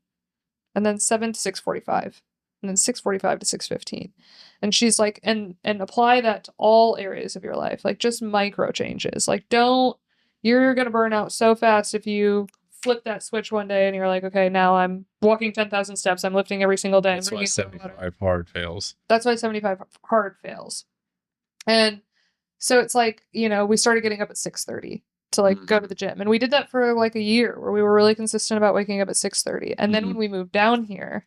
and then 7 to 6:45, and then 6:45 to 6:15. And she's like, and apply that to all areas of your life, like just micro changes. Like you're gonna burn out so fast if you flip that switch one day and you're like, okay, now I'm walking 10,000 steps, I'm lifting every single day. That's why 75 hard fails. That's why 75 hard fails. And so it's like, we started getting up at 6:30 to like go to the gym. And we did that for like a year, where we were really consistent about waking up at 6:30. And then when we moved down here,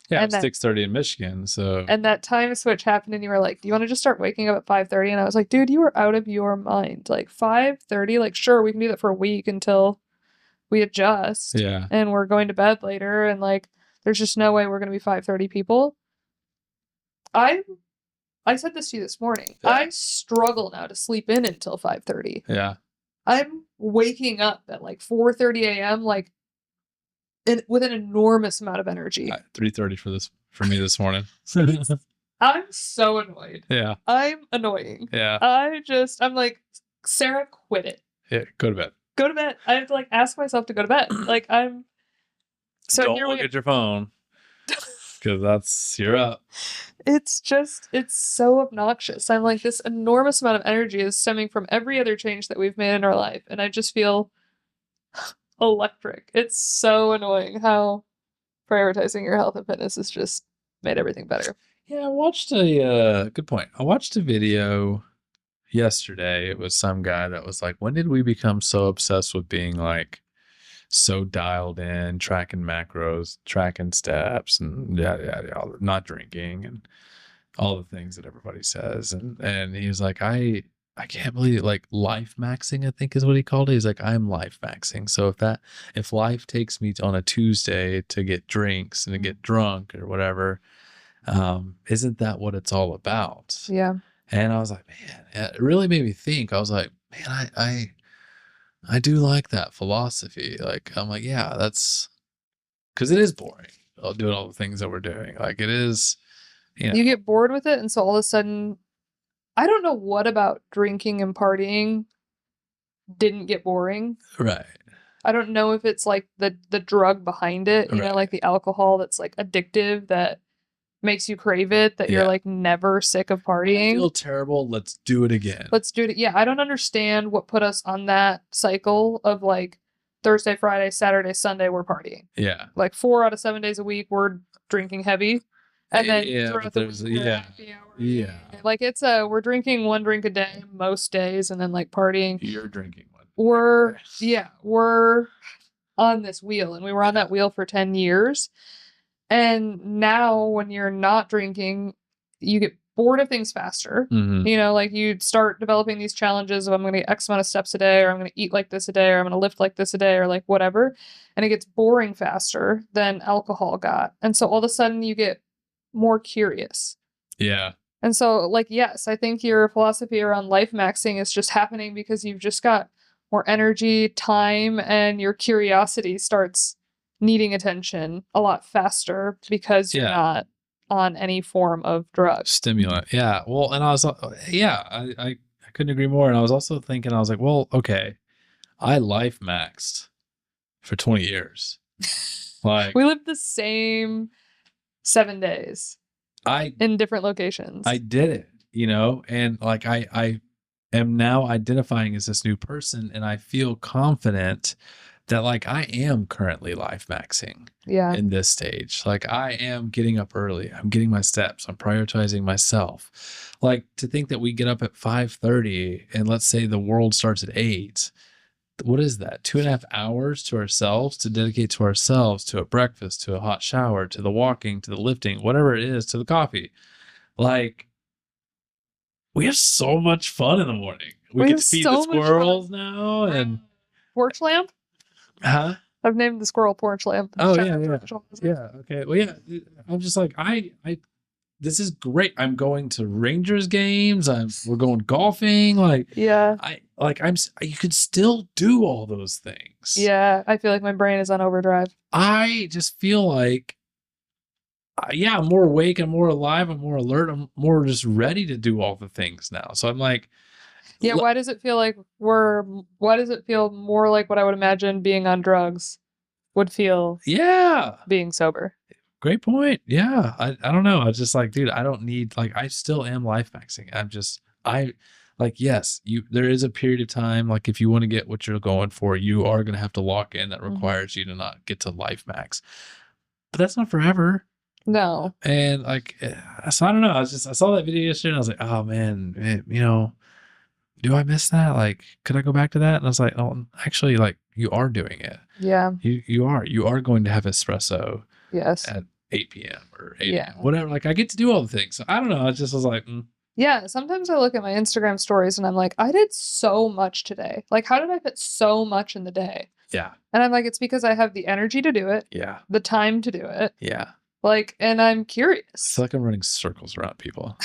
yeah, it was 6:30 in Michigan. So and that time switch happened, and you were like, do you want to just start waking up at 5:30? And I was like, dude, you are out of your mind. Like 5:30, like sure, we can do that for a week until we adjust. Yeah. And we're going to bed later, and like there's just no way we're gonna be 5:30 people. I said this to you this morning. Yeah. I struggle now to sleep in until 5:30. Yeah. I'm waking up at like 4:30 a.m. like with an enormous amount of energy. 3:30 for me this morning. I'm so annoyed. Yeah. I'm annoying. Yeah. I'm like, Sarah, quit it. Yeah, go to bed. Go to bed. I have to like ask myself to go to bed. Like so don't look at your phone, because you're up. It's so obnoxious. I'm like, this enormous amount of energy is stemming from every other change that we've made in our life, and I just feel electric. It's so annoying how prioritizing your health and fitness has just made everything better. Yeah, I watched good point. I watched a video yesterday, it was some guy that was like, when did we become so obsessed with being like so dialed in, tracking macros, tracking steps, and not drinking, and all the things that everybody says. And he was like, I can't believe it. Like life maxing, I think is what he called it. He's like, I'm life maxing. So if life takes me on a Tuesday to get drinks and to get drunk or whatever, isn't that what it's all about? Yeah. And I was like, man, it really made me think. I was like, man, I do like that philosophy. Like, I'm like, yeah, that's because it is boring. Doing all the things that we're doing. Like it is, You get bored with it. And so all of a sudden, I don't know what about drinking and partying didn't get boring. Right. I don't know if it's like the drug behind it, you know, like the alcohol that's like addictive that makes you crave it, that you're like never sick of partying. I feel terrible. Let's do it again. Let's do it. Yeah, I don't understand what put us on that cycle of like Thursday, Friday, Saturday, Sunday, we're partying. Yeah. Like 4 out of 7 days a week, we're drinking heavy. And then throughout the week, happy hour. Yeah. Like we're drinking 1 drink a day most days and then like partying. You're drinking one. We're on this wheel, and we were on that wheel for 10 years. And now when you're not drinking, you get bored of things faster. Mm-hmm. You know, like you start developing these challenges of I'm going to get X amount of steps a day, or I'm going to eat like this a day, or I'm going to lift like this a day, or like whatever. And it gets boring faster than alcohol got. And so all of a sudden you get more curious. Yeah. And so like, yes, I think your philosophy around life maxing is just happening because you've just got more energy, time, and your curiosity starts needing attention a lot faster because you're not on any form of drug stimulant. Yeah. Well, and I was, I couldn't agree more. And I was also thinking, I was like, well, okay, I life maxed for 20 years. Like we lived the same 7 days in different locations. I did it, you know, and like I am now identifying as this new person, and I feel confident that like I am currently life maxing in this stage. Like I am getting up early. I'm getting my steps. I'm prioritizing myself. Like to think that we get up at 5:30 and let's say the world starts at 8. What is that? 2.5 hours to ourselves, to dedicate to ourselves, to a breakfast, to a hot shower, to the walking, to the lifting, whatever it is, to the coffee. Like we have so much fun in the morning. We get to feed the squirrels now and porch lamp. Huh? I've named the squirrel porch lamp. Oh yeah. Okay. Well, yeah. I'm just like this is great. I'm going to Rangers games. We're going golfing. Like you could still do all those things. Yeah, I feel like my brain is on overdrive. I just feel like, I'm more awake. I'm more alive. I'm more alert. I'm more just ready to do all the things now. So I'm like. Yeah, why does it feel more like what I would imagine being on drugs would feel being sober? Great point. Yeah. I don't know. I was just like, dude, I don't need, like, I still am life maxing. Yes, there is a period of time, like if you want to get what you're going for, you are going to have to lock in. That requires you to not get to life max, but that's not forever. No. And like, so I don't know. I saw that video yesterday and I was like, oh man, you know, do I miss that? Like, could I go back to that? And I was like, oh, actually, like you are doing it. Yeah. You are going to have espresso. Yes. At 8 p.m. or 8 a.m. Whatever. Like I get to do all the things. So I don't know. I was like, Yeah. Sometimes I look at my Instagram stories and I'm like, I did so much today. Like, how did I fit so much in the day? Yeah. And I'm like, it's because I have the energy to do it. Yeah. The time to do it. Yeah. Like, and I'm curious. I feel like I'm running circles around people.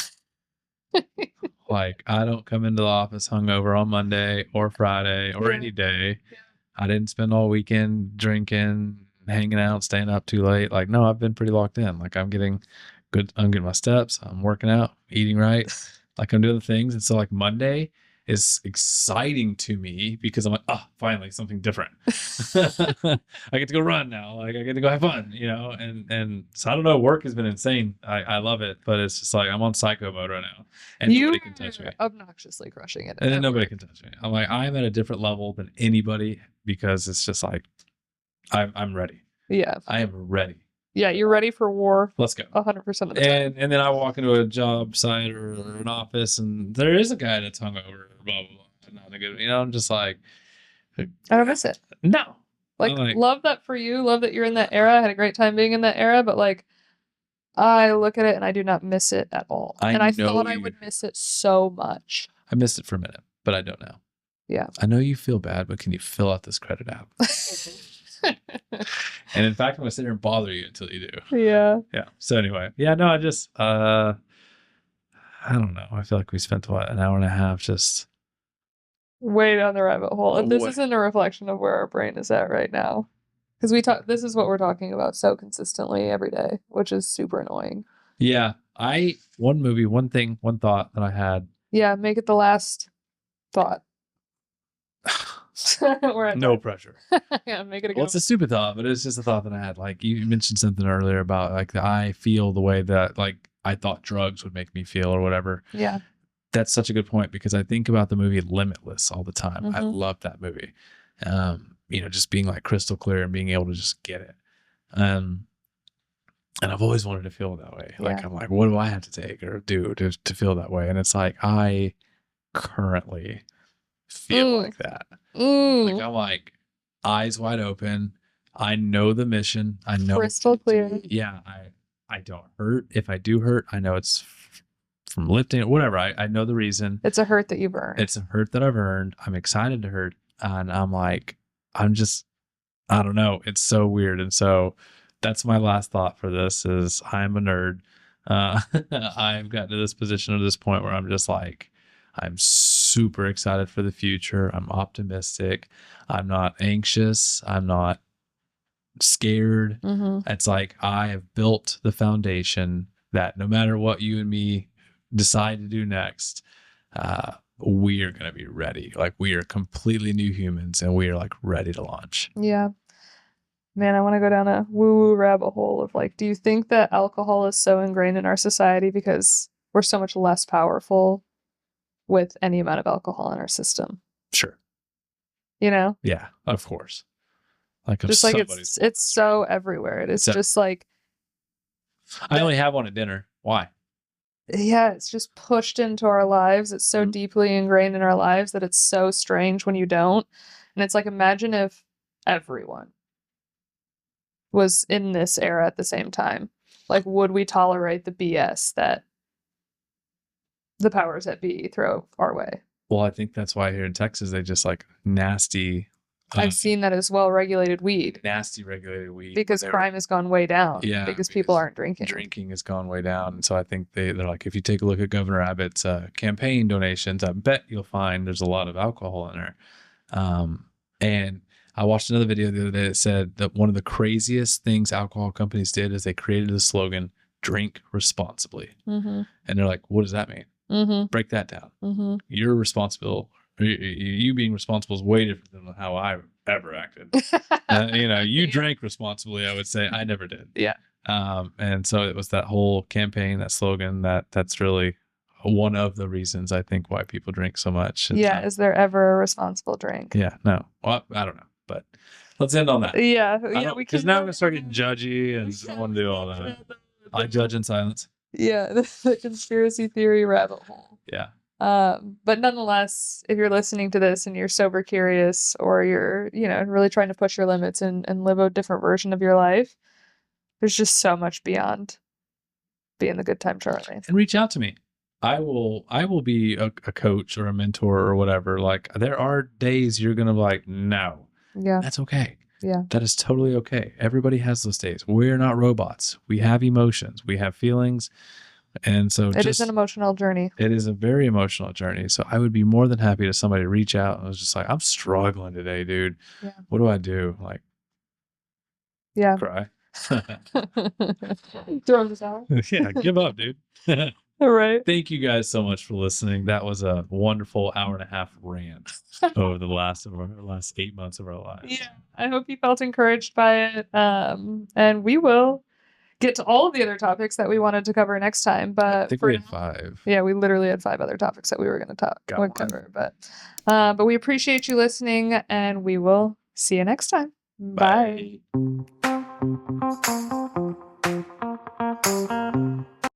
Like I don't come into the office hungover on Monday or Friday or any day. Yeah. I didn't spend all weekend drinking, hanging out, staying up too late. Like, no, I've been pretty locked in. Like I'm getting my steps. I'm working out, eating right. Like I'm doing the things. And so like Monday is exciting to me because I'm like, oh, finally something different. I get to go run now. Like I get to go have fun, you know? And so I don't know, work has been insane. I love it, but it's just like, I'm on psycho mode right now and nobody can touch me. Obnoxiously crushing it. And nobody can touch me. I'm like, I'm at a different level than anybody because it's just like, I'm ready. Yeah. I am ready. Yeah, you're ready for war. Let's go. 100% of the time. And then I walk into a job site or an office, and there is a guy that's hungover, blah blah blah. Not a good, I'm just like, I don't miss it. no. Like, love that for you. Love that you're in that era. I had a great time being in that era, but like, I look at it and I do not miss it at all. I thought I would miss it so much. I missed it for a minute, but I don't now. Yeah. I know you feel bad, but can you fill out this credit app? And in fact, I'm gonna sit here and bother you until you do. Yeah. Yeah. So anyway, yeah, no, I just I don't know. I feel like we spent an hour and a half just way down the rabbit hole. And this isn't a reflection of where our brain is at right now. Because this is what we're talking about so consistently every day, which is super annoying. Yeah. One thought that I had. Yeah, make it the last thought. No pressure. Yeah, make it a good Well, it's a stupid thought, but it's just a thought that I had. Like, you mentioned something earlier about like I feel the way that like I thought drugs would make me feel or whatever. Yeah. That's such a good point, because I think about the movie Limitless all the time. Mm-hmm. I love that movie. Just being like crystal clear and being able to just get it. And I've always wanted to feel that way. Like, I'm like, what do I have to take or do to feel that way? And it's like, I currently feel like that. Like, I'm like eyes wide open. I know the mission. I know crystal clear. Yeah. I don't hurt. If I do hurt, I know it's from lifting it, whatever. I know the reason. It's a hurt that you've earned. It's a hurt that I've earned. I'm excited to hurt. And I'm like, I don't know. It's so weird. And so that's my last thought for this is I'm a nerd. I've gotten to this position at this point where I'm just like, I'm super excited for the future. I'm optimistic. I'm not anxious. I'm not scared. Mm-hmm. It's like I have built the foundation that no matter what you and me decide to do next, we are going to be ready. Like, we are completely new humans and we are like ready to launch. Yeah. Man, I want to go down a woo-woo rabbit hole of like, do you think that alcohol is so ingrained in our society because we're so much less powerful with any amount of alcohol in our system? Sure. Yeah, of course. Like, just like it's so everywhere. It is just like, I only have one at dinner. Why? Yeah, it's just pushed into our lives. It's so deeply ingrained in our lives that it's so strange when you don't. And it's like, imagine if everyone was in this era at the same time. Like, would we tolerate the BS that the powers that be throw our way? Well, I think that's why here in Texas, they just like nasty. I've seen that as well, regulated weed. Nasty regulated weed. Because crime has gone way down. Yeah. Because people aren't drinking. Drinking has gone way down. And so I think they're like, if you take a look at Governor Abbott's campaign donations, I bet you'll find there's a lot of alcohol in there. And I watched another video the other day that said that one of the craziest things alcohol companies did is they created the slogan, drink responsibly. Mm-hmm. And they're like, what does that mean? Mm-hmm. Break that down. Mm-hmm. You're responsible. You being responsible is way different than how I ever acted. You drank responsibly, I would say. I never did. Yeah. And so it was that whole campaign, that slogan, that's really one of the reasons I think why people drink so much. Is there ever a responsible drink? Yeah, no. Well, I don't know, but let's end on that. Yeah, because now I'm gonna start getting judgy and I don't want to do all that. I judge in silence. Yeah, the conspiracy theory rabbit hole. Yeah. But nonetheless, if you're listening to this and you're sober curious, or you're, really trying to push your limits and live a different version of your life, there's just so much beyond being the good time Charlie. And reach out to me. I will be a coach or a mentor or whatever. Like, there are days you're going to be like, no. Yeah. That's okay. Yeah. That is totally okay. Everybody has those days. We're not robots. We have emotions. We have feelings. And so it is an emotional journey. It is a very emotional journey. So I would be more than happy to somebody to reach out and was just like, I'm struggling today, dude. Yeah. What do I do? Like, yeah. Cry. Throw in the towel. Yeah. Give up, dude. All right. Thank you guys so much for listening. That was a wonderful hour and a half rant over the last 8 months of our lives. Yeah. I hope you felt encouraged by it. And we will get to all of the other topics that we wanted to cover next time. But I think we had 5. Yeah, we literally had 5 other topics that we were going to cover. But we appreciate you listening, and we will see you next time. Bye. Bye. you.